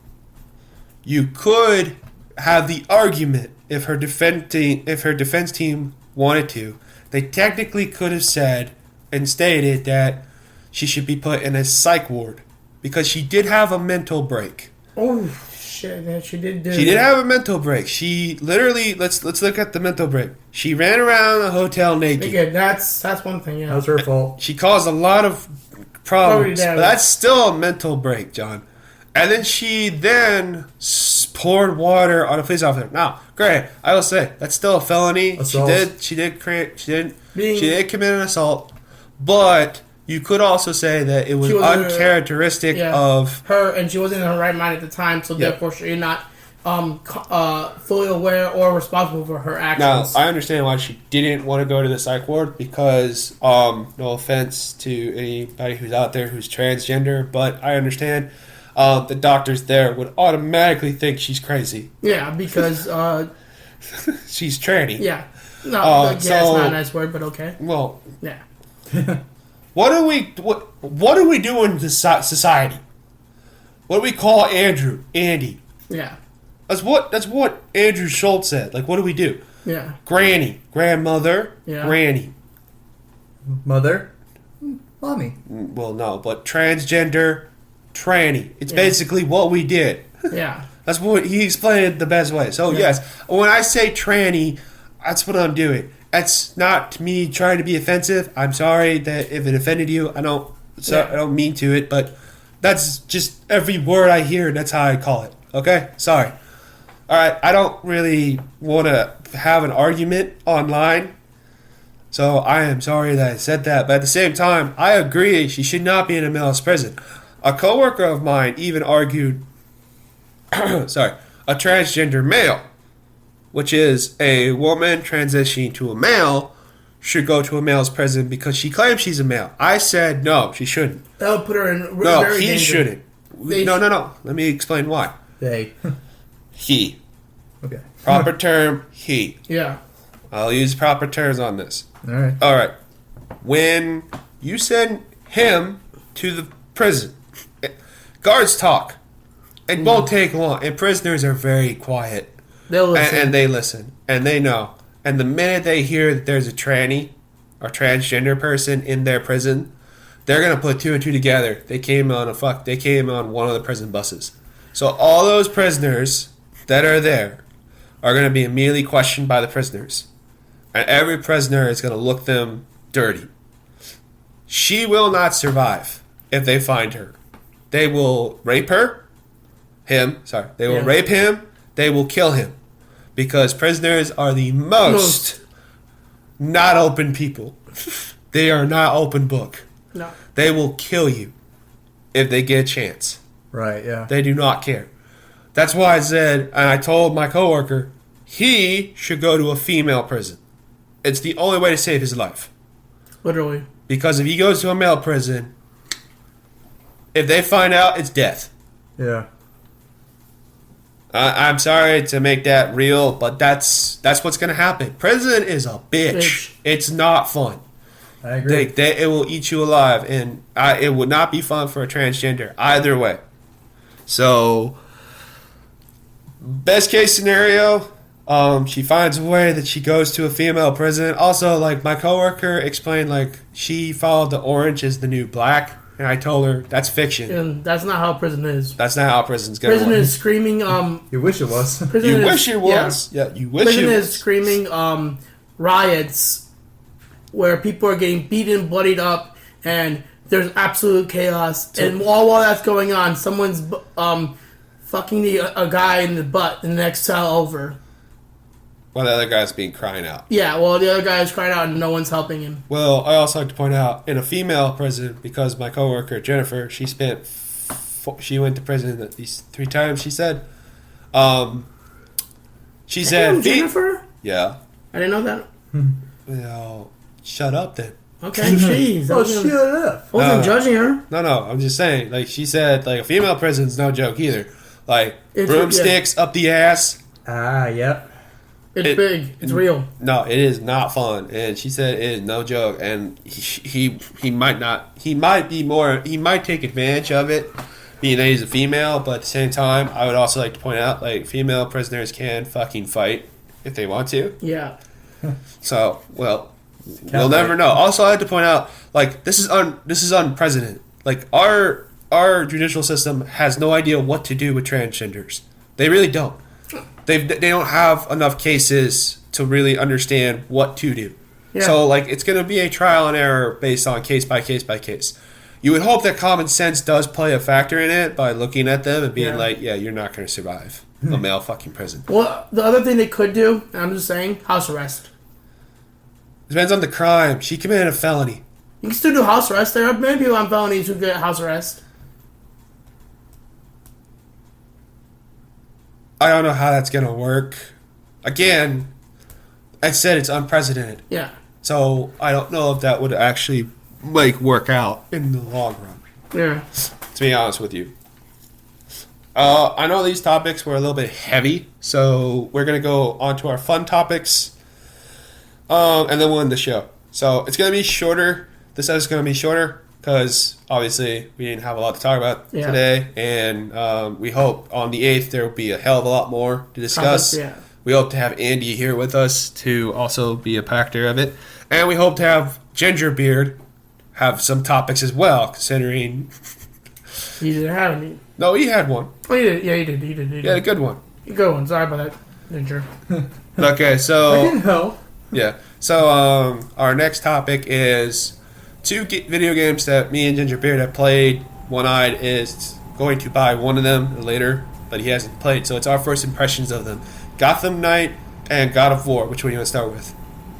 you could have the argument if her defense team wanted to. They technically could have said and stated that she should be put in a psych ward because she did have a mental break. Oh shit! Yeah, she did do. She did have a mental break. She literally let's look at the mental break. She ran around the hotel naked. Okay, that's one thing. Yeah. That was her fault. She caused a lot of problems, Property but that's still a mental break, John. And then she poured water on a police officer. Now, great, I will say that's still a felony. Assault. She did commit an assault, but you could also say that it was uncharacteristic of her, and she wasn't in her right mind at the time, so therefore she's not fully aware or responsible for her actions. Now, I understand why she didn't want to go to the psych ward because, no offense to anybody who's out there who's transgender, but I understand the doctors there would automatically think she's crazy. Yeah, because she's tranny. Yeah. No, it's not a nice word, but okay. Well, yeah. What do we do in society? What do we call Andrew? Andy. Yeah. That's what Andrew Schultz said. Like, what do we do? Yeah. Granny, grandmother, granny, mother, mommy. Well, no, but transgender, tranny. It's basically what we did. Yeah. That's what he explained it the best way. So yes, when I say tranny, that's what I'm doing. That's not me trying to be offensive. I'm sorry that if it offended you. I don't mean to it, but that's just every word I hear. That's how I call it. Okay, sorry. All right, I don't really want to have an argument online, so I am sorry that I said that. But at the same time, I agree she should not be in a male's prison. A coworker of mine even argued, a transgender male, which is a woman transitioning to a male, should go to a male's prison because she claims she's a male. I said no, she shouldn't. That would put her in no, very he danger. shouldn't. No. Let me explain why. They. He. Okay. Proper term, he. Yeah. I'll use proper terms on this. All right. When you send him to the prison, guards talk. It won't take long. And prisoners are very quiet. They'll listen. And they listen. And they know. And the minute they hear that there's a tranny or transgender person in their prison, they're going to put two and two together. They came on one of the prison buses. So all those prisoners that are there are going to be immediately questioned by the prisoners. And every prisoner is going to look them dirty. She will not survive if they find her. They will rape They will rape him. They will kill him. Because prisoners are the most not open people. They are not open book. No. They will kill you if they get a chance. Right, yeah. They do not care. That's why I said, and I told my coworker, he should go to a female prison. It's the only way to save his life. Literally. Because if he goes to a male prison, if they find out, it's death. Yeah. I'm sorry to make that real, but that's what's going to happen. Prison is a bitch. It's not fun. I agree. It will eat you alive, and it would not be fun for a transgender either way. So, best case scenario, she finds a way that she goes to a female prison. Also, like my coworker explained, like she followed the orange as the new black, and I told her that's fiction. And that's not how prison is. That's not how prison's gonna Prison work. is screaming. You wish it was. You wish it was. Yeah, you wish prison it is was. screaming riots where people are getting beaten, bloodied up, and there's absolute chaos. And while that's going on, someone's fucking a guy in the butt in the next cell over. While the other guy's being crying out. Yeah, well, the other guy is crying out and no one's helping him. Well, I also like to point out, in a female prison, because my coworker Jennifer, she went to prison at least 3 times. She said, Jennifer? Yeah. I didn't know that. Well, shut up then. Okay, jeez. Shut up. I wasn't judging her. No, I'm just saying. Like she said, like a female prison's no joke either. Like It's- broomsticks up the ass. Yep. It's big. It's real. No, it is not fun. And she said it is no joke. And he might not. He might take advantage of it being that he's a female, but at the same time, I would also like to point out, like, female prisoners can fucking fight if they want to. Yeah. So, well, we'll never know. Also, I like to point out, like, this is unprecedented. Like, our judicial system has no idea what to do with transgenders. They really don't. They don't have enough cases to really understand what to do. Yeah. So, like, it's going to be a trial and error based on case by case by case. You would hope that common sense does play a factor in it by looking at them and being like, yeah, you're not going to survive a male fucking prison. Well, the other thing they could do, and I'm just saying, house arrest. Depends on the crime. She committed a felony. You can still do house arrest. There are many people on felonies who get house arrest. I don't know how that's going to work. Again, I said it's unprecedented. Yeah. So I don't know if that would actually like work out in the long run. Yeah. To be honest with you, I know these topics were a little bit heavy, so we're gonna go on to our fun topics, and then we'll end the show. So it's gonna be shorter. This is gonna be shorter because obviously we didn't have a lot to talk about today, and we hope on the 8th there will be a hell of a lot more to discuss. Yeah. We hope to have Andy here with us to also be a factor of it, and we hope to have Gingerbeard have some topics as well, considering... He didn't have any. No, he had one. Oh, he did. Yeah, he did. He had a good one. Good one. Sorry about that, Ginger. Okay, I so... can help. Yeah. So, our next topic is two video games that me and Gingerbeard have played. One-Eyed is going to buy one of them later, but he hasn't played, so it's our first impressions of them. Gotham Knight and God of War. Which one do you want to start with?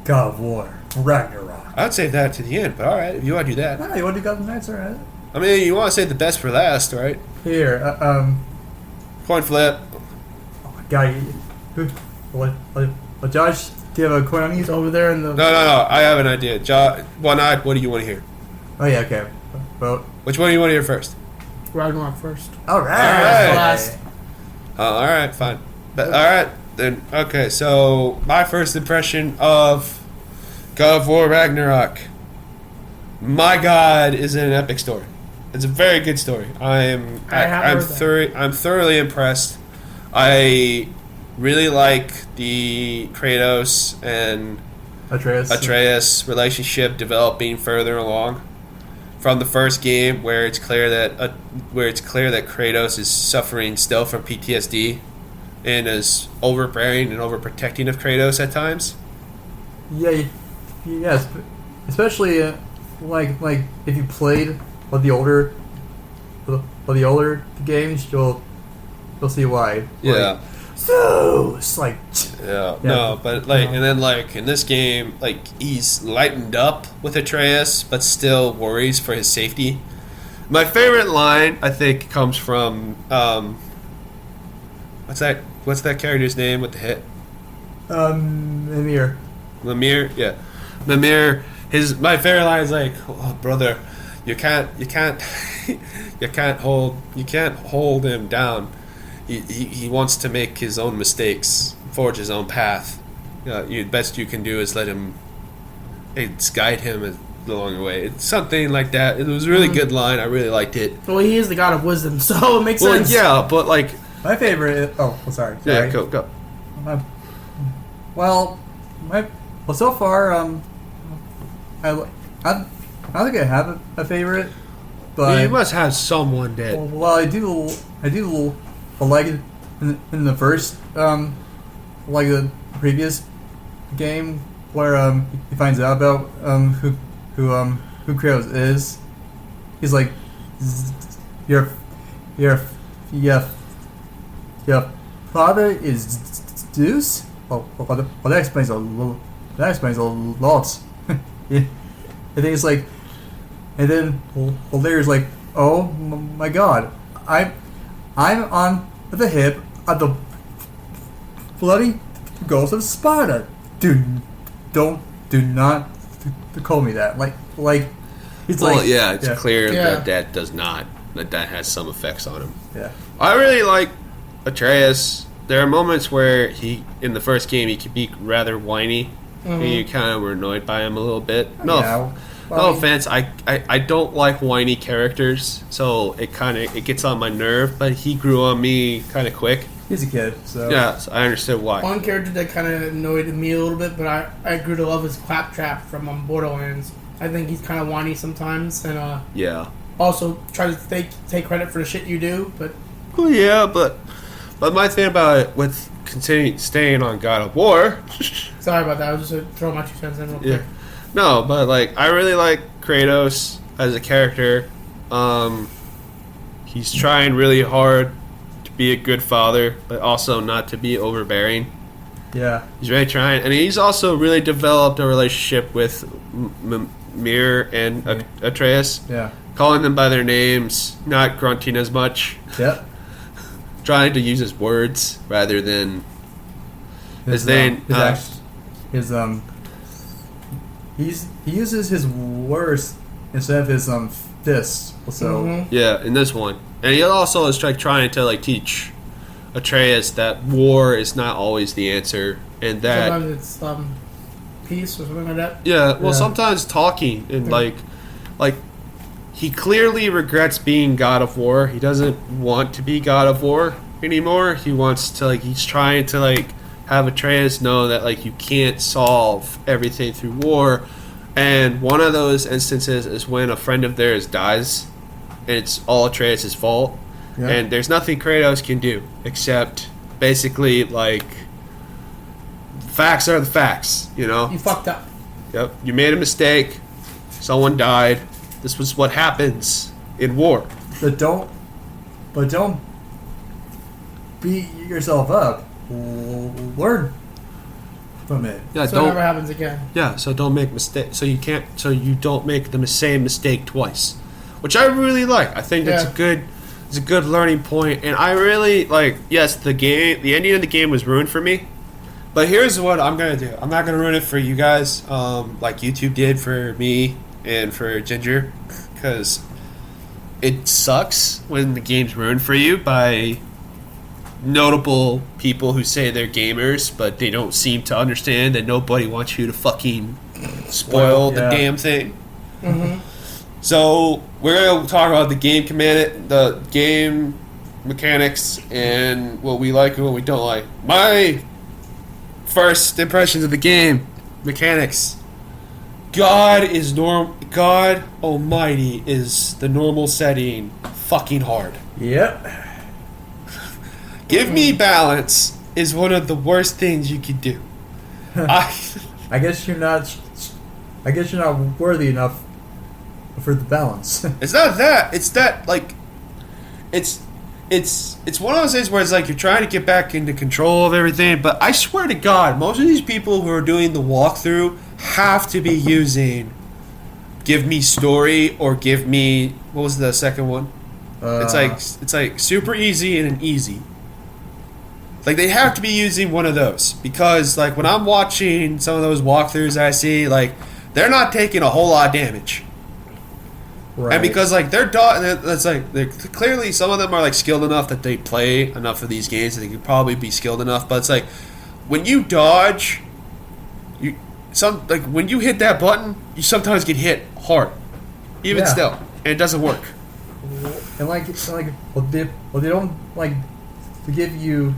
God of War. Ragnarok. I'd save that to the end, but alright, if you want to do that. Ah, you want to do Gotham Knights? Alright. I mean, you want to save the best for last, right? Here, Coin flip. oh my god, what, Josh, do you have a coin on you? He's over there in the... No, I have an idea. One-Eyed, what do you want to hear? Oh yeah, okay. Well, Which one do you want to hear first? Ragnarok first. alright. Last. Alright, fine. Alright, then, okay, so my first impression of God of War Ragnarok. My God, is it an epic story. It's a very good story. I'm thoroughly impressed. I really like the Kratos and Atreus relationship developing further along from the first game, where it's clear that Kratos is suffering still from PTSD and is overbearing and overprotecting of Kratos at times. Yeah, yes, especially like if you played the older games, you'll see why. Yeah. Zeus, like. Yeah. No, but like, and then like in this game, like he's lightened up with Atreus, but still worries for his safety. My favorite line, I think, comes from what's that character's name with the hit? Mimir. Mimir, yeah. Mimir, my favorite line is like, "Oh, brother, you can't hold him down. He wants to make his own mistakes, forge his own path. The best you can do is let him, guide him along the way." It's something like that. It was a really good line. I really liked it. Well, he is the god of wisdom, so it makes sense. Yeah, but like, my favorite. Sorry. yeah, go. So far, I don't think I have a favorite, but You must have someone that. well, I do like it in the first like the previous game where he finds out about who Kratos is. He's like, your father is Zeus. Well, that explains a lot. Yeah. And then it's like, and then there's like, oh my god, I'm on the hip of the bloody ghost of Sparta. Do not call me that. Like he's like, it's clear Yeah. that has some effects on him. Yeah. I really like Atreus. There are moments where in the first game, he can be rather whiny. And you kind of were annoyed by him a little bit. Yeah. No offense, I don't like whiny characters, so it gets on my nerve. But he grew on me kind of quick. He's a kid, so Yeah, so I understood why. One character that kind of annoyed me a little bit, but I grew to love his Claptrap from Borderlands. I think he's kind of whiny sometimes, and Yeah. also try to take credit for the shit you do. But Well, yeah, but my thing about it with staying on God of War. sorry about that. I was just throwing my 2 cents in real quick. Yeah. No, but like I really like Kratos as a character. He's trying really hard to be a good father, but also not to be overbearing. yeah. He's really trying, and he's also really developed a relationship with Mir and Atreus, Yeah. calling them by their names, not grunting as much, Yep. trying to use his words rather than His, name, he uses his words instead of his fists. So Mhm. yeah, in this one, and he also is like trying to like teach Atreus that war is not always the answer, and that Sometimes it's peace or something like that. yeah, well, Yeah. sometimes talking and Yeah. like he clearly regrets being God of War. He doesn't want to be God of War anymore. He wants to he's trying to have Atreus know that you can't solve everything through war. And one of those instances is when a friend of theirs dies, and it's all Atreus' fault. yeah. And there's nothing Kratos can do except basically facts are the facts, you know? You fucked up. Yep, you made a mistake. Someone died. This was what happens in war. but don't beat yourself up. Learn from it. Yeah, So it never happens again. Yeah, so don't make mistakes. So you don't make the same mistake twice, which I really like. I think that's Yeah. it's a good learning point, and I really like. Yes, the ending of the game was ruined for me, but here's what I'm gonna do. I'm not gonna ruin it for you guys, like YouTube did for me and for Ginger, because it sucks when the game's ruined for you by notable people who say they're gamers, but they don't seem to understand that nobody wants you to fucking spoil the Yeah. damn thing. Mm-hmm. So we're gonna talk about the game mechanics, and what we like and what we don't like. My first impressions of the game mechanics. God Almighty is the normal setting fucking hard. Yep. Give me balance is one of the worst things you could do. I guess you're not. I guess you're not worthy enough for the balance. It's not that. It's that it's one of those things where it's you're trying to get back into control of everything. But I swear to God, most of these people who are doing the walkthrough have to be using "Give me story" or "Give me" what was the second one? It's like super easy and an easy. They have to be using one of those because when I'm watching some of those walkthroughs I see they're not taking a whole lot of damage. right. And because they're clearly some of them are skilled enough that they play enough of these games that they could probably be skilled enough. But it's when you dodge, when you hit that button, you sometimes get hit hard, even Yeah. still, and it doesn't work. and they don't to give you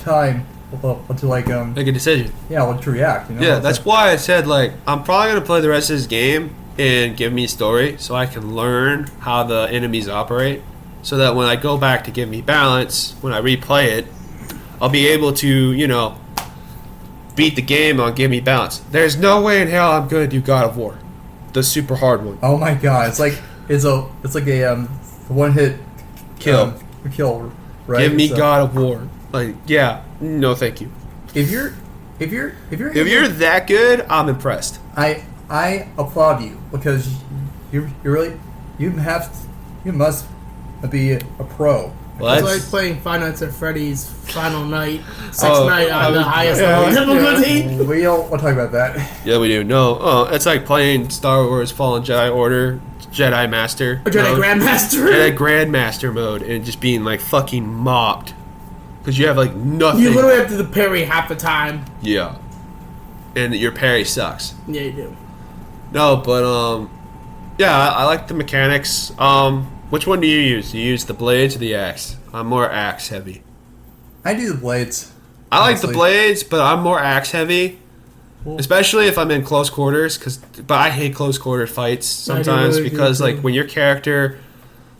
time to Make a decision. to react. You know? Yeah, that's why I said I'm probably gonna play the rest of this game and give me a story so I can learn how the enemies operate, so that when I go back to Give Me Balance, when I replay it, I'll be able to beat the game on Give Me Balance. There's no way in hell I'm gonna do God of War, the super hard one. Oh my god! It's like a one hit Kill. Kill. Right. Give me So, God of War. Yeah, no, thank you. If you're If you're that good, I'm impressed. I applaud you because you must be a pro. Well, It's that's- like playing Five Nights at Freddy's Final Night, sixth Oh, night I on the was- highest Yeah, level difficulty. We don't want to talk about that. yeah, we do. No, it's like playing Star Wars Fallen Jedi Order, Jedi Master. Or Jedi mode. Grandmaster. Jedi Grandmaster mode, and just being fucking mopped because you have nothing. You literally have to parry half the time. Yeah. and your parry sucks. Yeah, you do. No, but yeah, I like the mechanics. Which one do you use? Do you use the blades or the axe? I'm more axe heavy. I do the blades. I like the Honestly. blades, but I'm more axe heavy. Well- Especially if I'm in close quarters, but I hate close quarter fights sometimes really do because too. like when your character,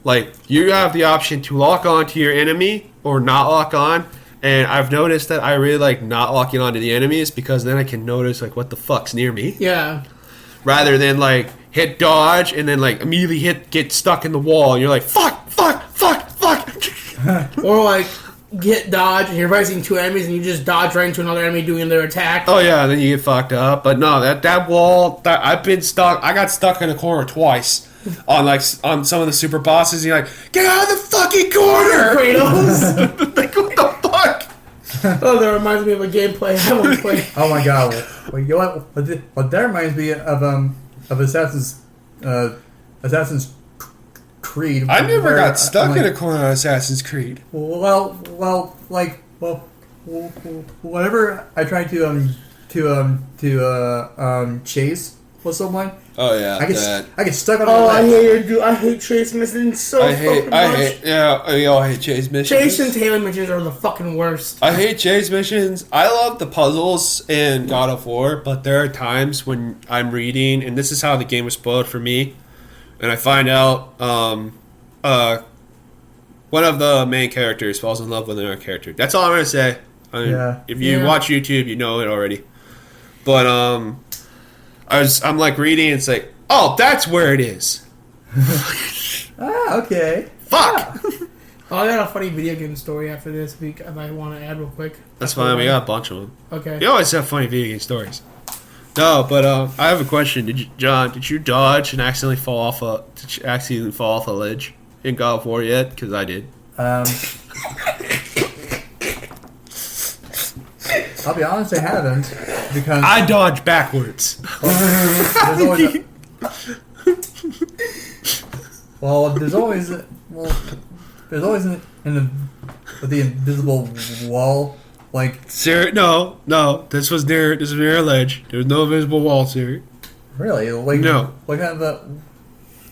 like you have the option to lock on to your enemy or not lock on, and I've noticed that I really like not locking on to the enemies because then I can notice like what the fuck's near me Yeah. rather than like hit dodge and then like immediately get stuck in the wall and you're like fuck. Or like get dodge and you're fighting two enemies and you just dodge right into another enemy doing their attack. Oh yeah, then you get fucked up. But no, that wall, I've been stuck. I got stuck in a corner twice on some of the super bosses. And you're like, get out of the fucking corner! Kratos. Like what the fuck? Oh, that reminds me of a gameplay I want to play. Oh my god! Well, you know what that reminds me of Assassin's Creed. I never where got stuck I'm in like, a corner on Assassin's Creed. Whenever I try to chase with someone, Oh yeah, I get stuck on Oh, the I ledge. hate chase missions so I fucking much. hate chase missions. Chase and tailing missions are the fucking worst. I hate chase missions. I love the puzzles in God of War, but there are times when I'm reading, and this is how the game was spoiled for me, and I find out one of the main characters falls in love with another character. That's all I'm gonna say. I mean, Yeah. if you Yeah. watch YouTube, you know it already. But I'm like reading, it's like, oh, that's where it is. Ah, okay. Fuck. Oh, I got a funny video game story after this week I might want to add real quick. That's fine. We got a bunch of them. Okay. You always have funny video game stories. No, but I have a question. John, did you dodge and accidentally fall off a ledge in God of War yet? Because I did. I'll be honest, I haven't because I dodged backwards. there's always the invisible wall. Like Siri, no. This was near a ledge. There was no invisible wall, Siri. really, like No. Like kind of the.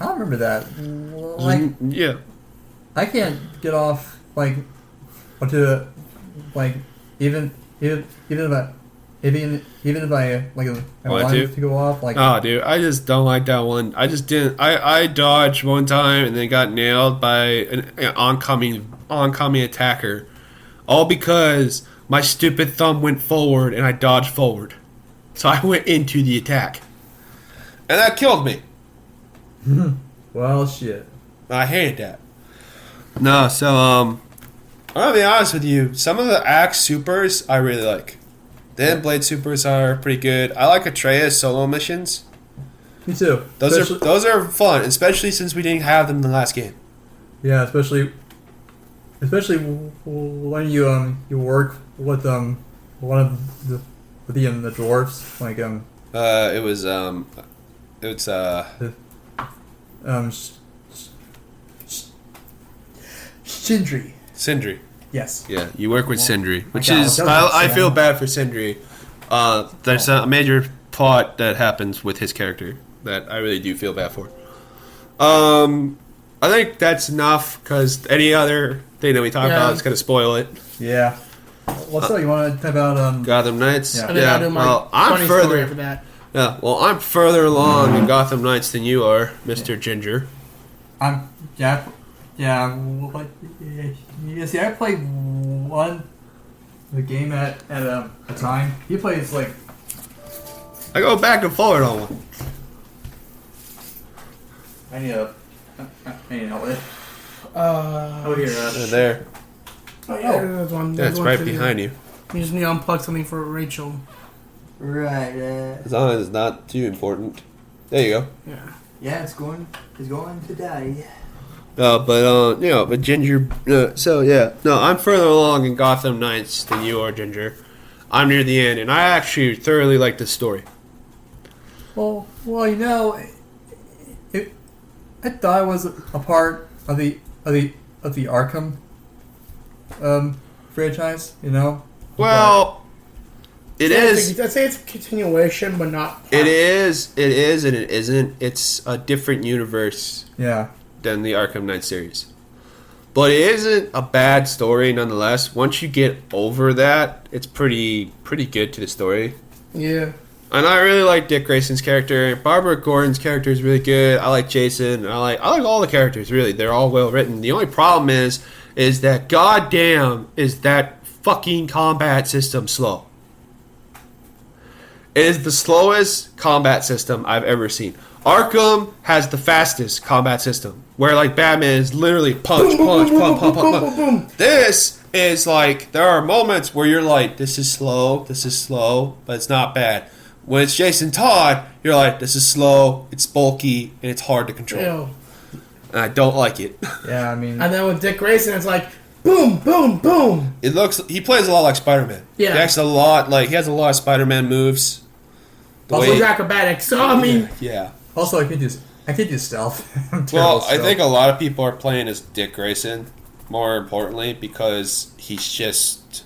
I don't remember that. Like Yeah. I can't get off like onto like even if I like I Want wanted to? to go off like Oh, dude, I just don't like that one. I just didn't. I dodged one time and then got nailed by an oncoming attacker, all because my stupid thumb went forward and I dodged forward, so I went into the attack, and that killed me. well shit. I hated that. No, so I'm gonna be honest with you. Some of the Axe supers I really like. The Endblade supers are pretty good. I like Atreus solo missions. Me too. Those are fun, especially since we didn't have them in the last game. Yeah, especially when you work with one of the dwarves like Sindri. Sindri. Yes. Yeah, you work with Sindri, which God, is that was I feel sad. bad for Sindri. There's a major plot that happens with his character that I really do feel bad for. I think that's enough because any other thing that we talk Yeah. about is going to spoil it. Yeah. What's up? You want to talk about Gotham Knights. Yeah. And then I'll do my well, I'm funny story further. after that. Yeah, well, I'm further along in Gotham Knights than you are, Mr. Ginger. I'm you see, I played the game at a time. He plays like I go back and forward on one. I need help with it. Oh, here. There. Oh, yeah, there's one. Yeah, There's it's one right for you. behind you. You just need to unplug something for Rachel. Right. As long as it's not too important. There you go. Yeah. Yeah, it's going to die. But Ginger. So yeah, no, I'm further along in Gotham Knights than you are, Ginger. I'm near the end, and I actually thoroughly like this story. Well, you know, I thought it was a part of the Arkham franchise. You know. Well, It is. I'd say it's a continuation, but not. It is, and it isn't. It's a different universe Yeah. than the Arkham Knight series. But it isn't a bad story nonetheless. Once you get over that, it's pretty good to the story. Yeah. And I really like Dick Grayson's character. Barbara Gordon's character is really good. I like Jason. I like all the characters, really. They're all well written. The only problem is that goddamn is that fucking combat system slow. It is the slowest combat system I've ever seen. Arkham has the fastest combat system, where like Batman is literally punch, punch, punch, punch, punch, punch. This is like there are moments where you're like, this is slow, but it's not bad. When it's Jason Todd, you're like, this is slow, it's bulky, and it's hard to control. Ew. And I don't like it. Yeah, I mean, And then with Dick Grayson, it's like boom, boom, boom. He plays a lot like Spider-Man. Yeah. He acts a lot like he has a lot of Spider-Man moves. Also, he's acrobatic. So I mean, yeah. also I could do stealth. I'm terrible Well, at I stealth. think a lot of people are playing as Dick Grayson, more importantly, because he's just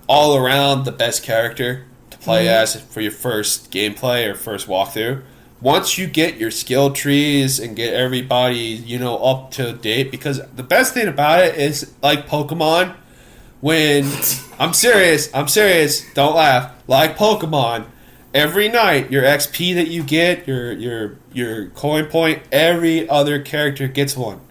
all around the best character to play as for your first gameplay or first walkthrough. Once you get your skill trees and get everybody, up to date, because the best thing about it is, like Pokemon, when... I'm serious, don't laugh. Like Pokemon, every night, your XP that you get, your coin point, every other character gets one.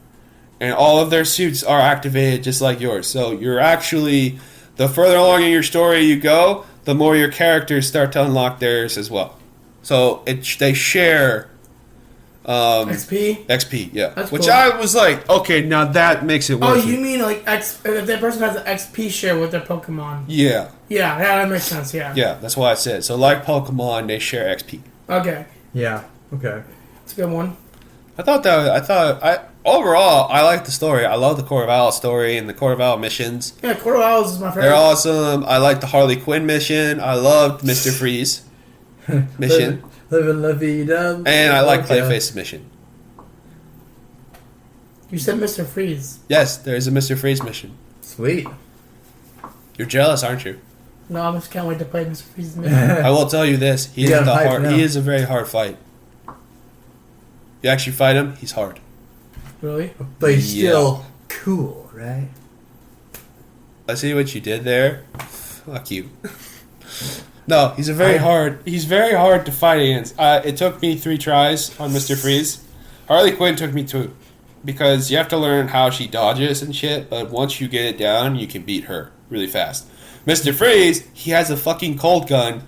And all of their suits are activated just like yours. So you're actually, the further along in your story you go, the more your characters start to unlock theirs as well. So they share XP. XP, yeah. That's Which cool. I was like, okay, now that makes it Oh, worth you it. mean like if that person has an XP share with their Pokemon? Yeah, Yeah, that makes sense. Yeah. yeah, that's why I said. So like Pokemon, they share XP. Okay, Yeah. Okay. it's a good one. Overall, I like the story. I love the Corvallis story and the Corvallis missions. Yeah, Quarter Owls is my favorite. They're awesome. I like the Harley Quinn mission. I loved Mr. Freeze mission. Living la vida. And I like Okay. Clayface's mission. You said Mr. Freeze. Yes, there is a Mr. Freeze mission. Sweet. You're jealous, aren't you? No, I just can't wait to play Mr. Freeze's mission. I will tell you this: You gotta fight now. He is a very hard fight. You actually fight him; he's hard. Really? But he's Yeah. still cool, right? I see what you did there. Fuck you. No, he's very hard to fight against. It took me 3 tries on Mr. Freeze. Harley Quinn took me 2. Because you have to learn how she dodges and shit, but once you get it down, you can beat her really fast. Mr. Freeze, he has a fucking cold gun,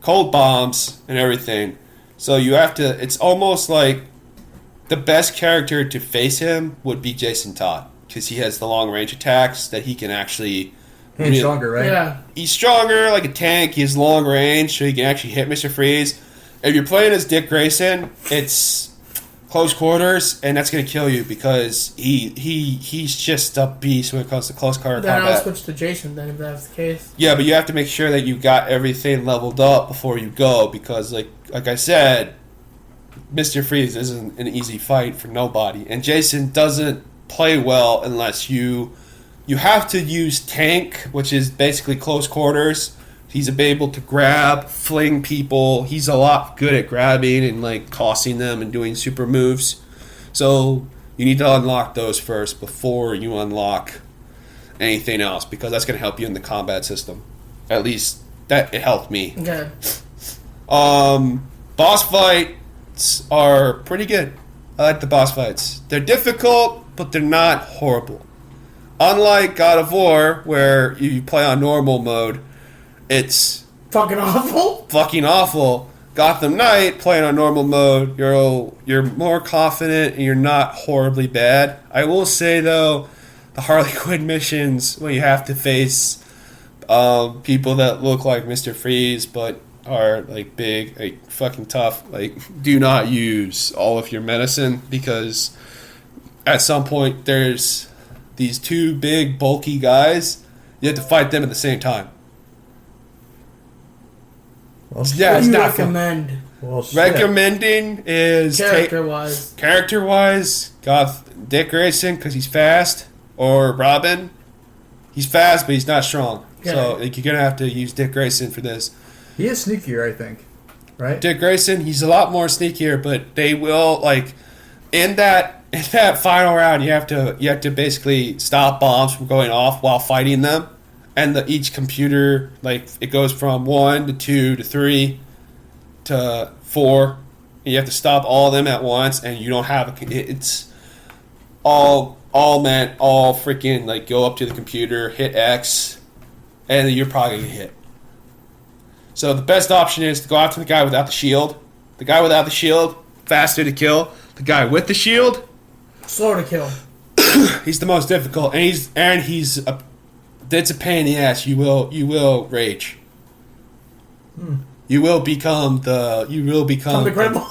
cold bombs, and everything. So you have to, it's almost like the best character to face him would be Jason Todd. Because he has the long range attacks that he can actually... He's stronger, right? Yeah. He's stronger, like a tank. He has long range, so he can actually hit Mr. Freeze. If you're playing as Dick Grayson, it's close quarters, and that's going to kill you because he's just a beast when it comes to close quarter Then I'll combat. switch to Jason then if that's the case. Yeah, but you have to make sure that you got everything leveled up before you go because, like I said, Mr. Freeze isn't an easy fight for nobody, and Jason doesn't play well unless you have to use tank, which is basically close quarters. He's able to grab, fling people. He's a lot good at grabbing and like tossing them and doing super moves. So you need to unlock those first before you unlock anything else because that's going to help you in the combat system. At least that it helped me. Okay. Boss fights are pretty good. I like the boss fights. They're difficult, but they're not horrible. Unlike God of War, where you play on normal mode, it's Fucking awful. fucking awful. Gotham Knight, playing on normal mode, you're more confident and you're not horribly bad. I will say though, the Harley Quinn missions when you have to face people that look like Mr. Freeze but are like big, like fucking tough, like do not use all of your medicine because at some point there's these 2 big bulky guys. You have to fight them at the same time. Well, Yeah, What it's do you not fun. recommend well, shit. Recommending is character-wise? character-wise, Dick Grayson because he's fast, or Robin. He's fast, but he's not strong. Yeah. So like, you're gonna have to use Dick Grayson for this. He is sneakier, I think. Right? Dick Grayson, he's a lot more sneakier, but they will like in that final round you have to basically stop bombs from going off while fighting them. And each computer, like, it goes from 1 to 2 to 3 to 4. And you have to stop all of them at once, and you don't have it's all freaking, like, go up to the computer, hit X, and you're probably going to hit. So the best option is to go after the guy without the shield. The guy without the shield, faster to kill. The guy with the shield, slower to kill. he's the most difficult, and he's it's a pain in the ass. You will rage. You will become the Incredible.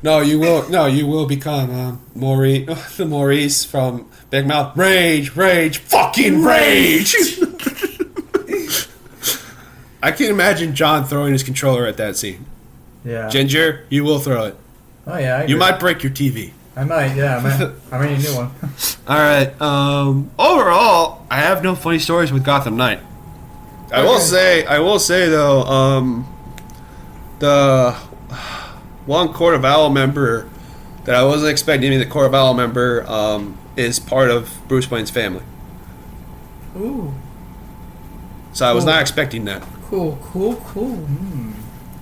No, you will become Maurice from Big Mouth. Rage, fucking rage. I can imagine John throwing his controller at that scene. Yeah. Ginger, you will throw it. Oh yeah. You might break your TV. I might. Yeah. I might need a new one. All right. Overall, I have no funny stories with Gotham Knight. I will say though, the one Court of Owl member that I wasn't expecting to be the Court of Owl member is part of Bruce Wayne's family. Ooh. So I was not expecting that. Cool.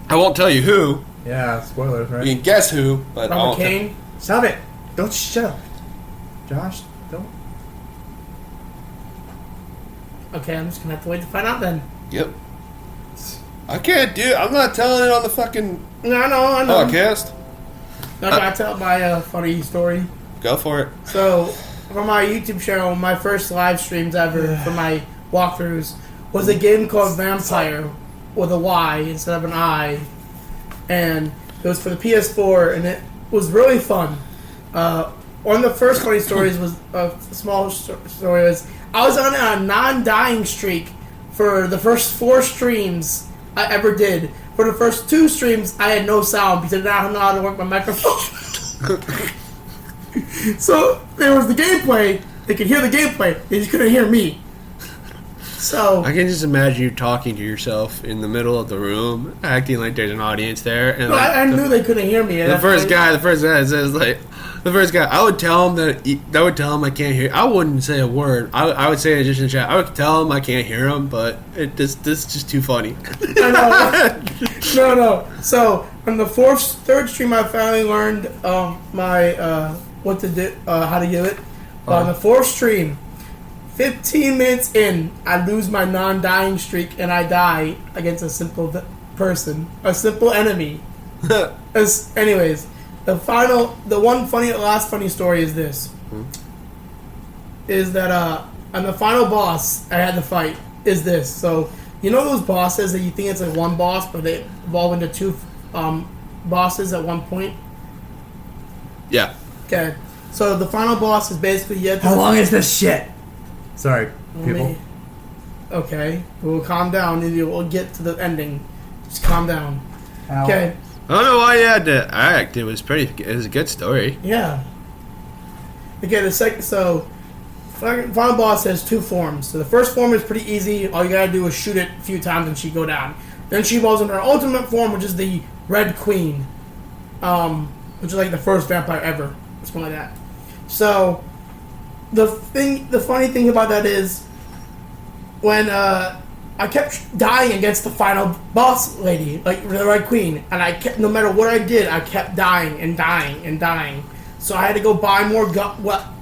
I won't tell you who. Yeah. Spoilers, right? You can guess who, but I Robert won't. Kane. Stop it! Don't shut up, Josh. Don't. Okay, I'm just gonna have to wait to find out then. Yep. I can't do it. I'm not telling it on the fucking No, I know. podcast. I gotta tell my funny story. Go for it. So, for my YouTube channel, my first live streams ever for my walkthroughs was a game called Vampire with a Y instead of an I, and it was for the PS4, and it was really fun. One of the first funny stories was a small story was I was on a non-dying streak for the first 4 streams I ever did. For the first 2 streams, I had no sound because I did not know how to work my microphone. So there was the gameplay. They could hear the gameplay. They just couldn't hear me. So I can just imagine you talking to yourself in the middle of the room, acting like there's an audience there. And no, I knew they couldn't hear me. The first guy says like, I would tell him I can't hear. I wouldn't say a word. I would say it just in chat. I would tell him I can't hear him, but this is just too funny. I know. No. So on the third stream, I finally learned my what to do, how to do it. On the 4th stream, 15 minutes in, I lose my non-dying streak and I die against a simple person, a simple enemy. Anyways, last funny story is this: is that on the final boss I had to fight is this. So you know those bosses that you think it's like one boss, but they evolve into 2 bosses at one point. Yeah. Okay, so the final boss is basically How long is this shit? Sorry, people. Okay, we'll calm down and we'll get to the ending. Just calm down. Ow. Okay. I don't know why you had to act. It was a good story. Yeah. Okay, final boss has 2 forms. So the first form is pretty easy. All you gotta do is shoot it a few times and she go down. Then she evolves into her ultimate form, which is the Red Queen, which is like the first vampire ever, something like that. So the funny thing about that is when I kept dying against the final boss lady, like the Red Queen, and no matter what I did, I kept dying and dying and dying. So I had to go buy more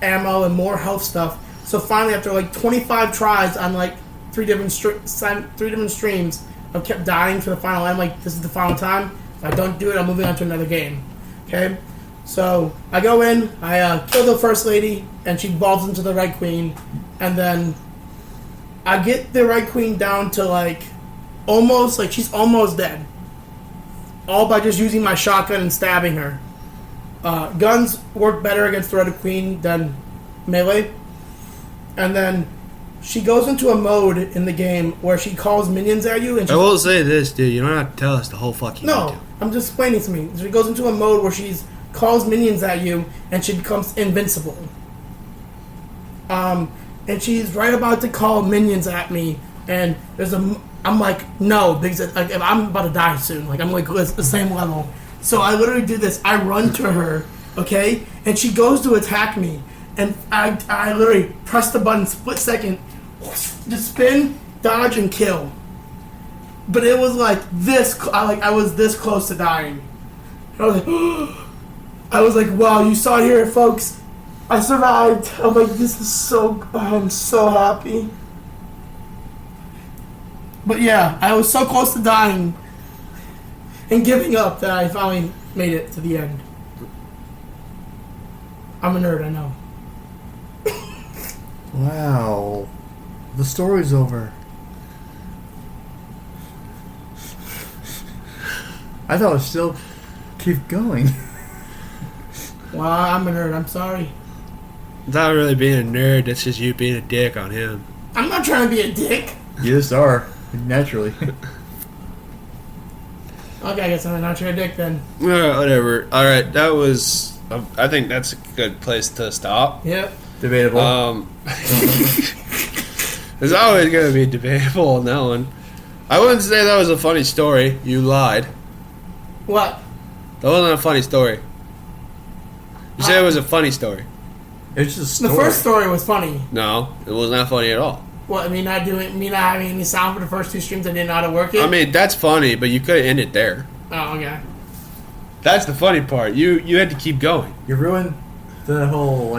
ammo and more health stuff. So finally, after like 25 tries on like 3 different streams, I kept dying for the final. I'm like, this is the final time. If I don't do it, I'm moving on to another game. Okay, so I go in, I kill the first lady, and she evolves into the Red Queen, and then I get the Red Queen down to like she's almost dead. All by just using my shotgun and stabbing her. Guns work better against the Red Queen than melee. And then she goes into a mode in the game where she calls minions at you. And I will say this, dude. You don't have to tell us the whole fucking. No, I'm just explaining something. She goes into a mode where she calls minions at you and she becomes invincible. And she's right about to call minions at me, and there's I'm like, no, because like if I'm about to die soon, like I'm like the same level. So I literally do this. I run to her, okay, and she goes to attack me, and I literally press the button, split second, just spin, dodge, and kill. But it was like this. I was this close to dying. I was like, I was like, wow, you saw it here, folks. I survived. I'm like, this is so. I'm so happy. But yeah, I was so close to dying and giving up that I finally made it to the end. I'm a nerd, I know. Wow. The story's over. I thought it would still keep going. Well, I'm a nerd, I'm sorry. It's not really being a nerd, that's just you being a dick on him. I'm not trying to be a dick. You just are, naturally. Okay, I guess I'm not trying to be a dick then. Whatever. Alright, that was... I think that's a good place to stop. Yep. Debatable. There's always going to be debatable on that one. I wouldn't say that was a funny story. You lied. What? That wasn't a funny story. You said it was a funny story. It's just a The story. first story was funny. No, it was not funny at all. What, me not having any sound for the first two streams, I didn't know how to work it? I mean, that's funny, but you could have ended there. Oh, okay. That's the funny part. You had to keep going. You ruined the whole,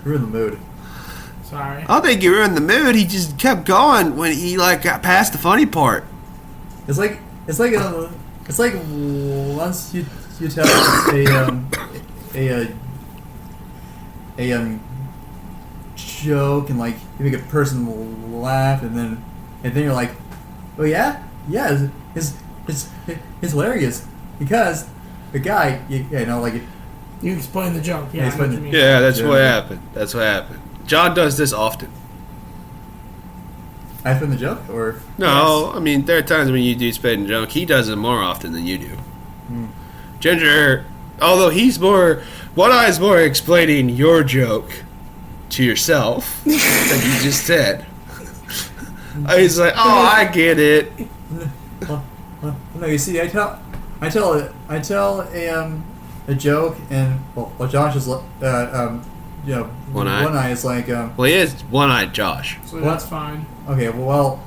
ruined the mood. Sorry. I don't think you ruined the mood. He just kept going when he got past the funny part. It's like once you tell a joke and you make a person laugh and then you're like, oh yeah, it's hilarious because the guy You explained the joke. Yeah, Yeah, I know explain what you it. mean. Yeah, that's Yeah. what happened. That's what happened. John does this often. I found the joke or No, I mean, there are times when you do spit and joke. He does it more often than you do. Ginger, although One Eye's more explaining your joke to yourself than you just said. He's like, oh, I get it. no, you see, I tell a joke and Josh is One Eye. One Eye is like Well, he is One-Eyed Josh. So that's fine. okay, well,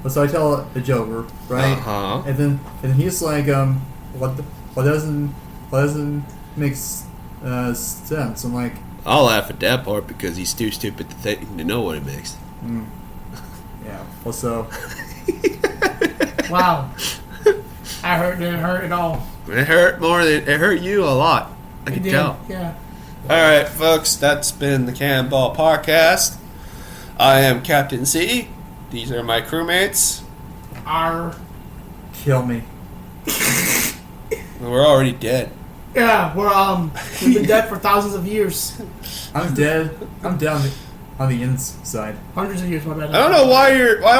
so I tell a joke, right? Uh-huh. And he's like, what doesn't make sense? I'm like, I'll laugh at that part because he's too stupid to know what it makes. yeah. Well, so Wow. Didn't hurt at all. It hurt you a lot. I can It did, tell. Yeah. Alright, folks, that's been the Cannonball Podcast. I am Captain C. These are my crewmates. kill me. We're already dead. Yeah, we've been dead for thousands of years. I'm dead. I'm down on the inside. Hundreds of years, my bad. I don't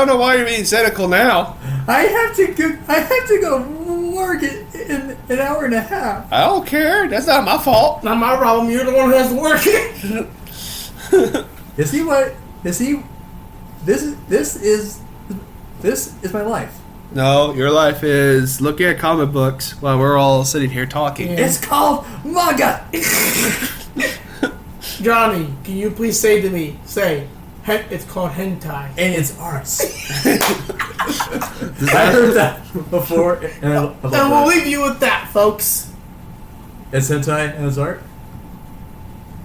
know why you're being cynical now. I have to go work in an hour and a half. I don't care. That's not my fault. Not my problem, you're the one who has to work it. You see what? You see, this is my life. No, your life is looking at comic books while we're all sitting here talking. Yeah. It's called manga. Johnny, can you please say to me, it's called hentai. And it's arts. I heard that before. And I love And we'll that. leave you with that, folks. It's hentai and it's art.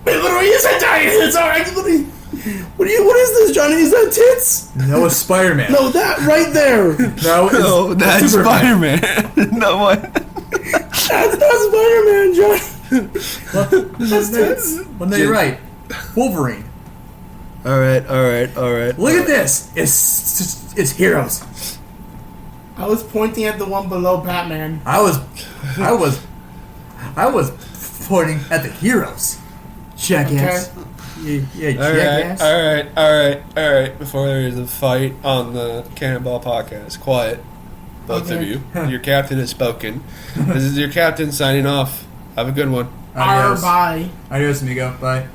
It literally is hentai and it's art. What is this, Johnny? Is that tits? No, it's Spider-Man. No, that right there. No, it's that's Superman. Spider-Man. No what? That's not Spider-Man, Johnny. That's tits. Well, no, you're right. Wolverine. All right. Look at this. It's heroes. I was pointing at the one below Batman. I was pointing at the heroes. Jackass. Yeah, jackass. All right. Before there is a fight on the Cannonball Podcast, quiet, both of Okay. you. Your captain has spoken. This is your captain signing off. Have a good one. Adios. Bye. Adios, amigo. Bye.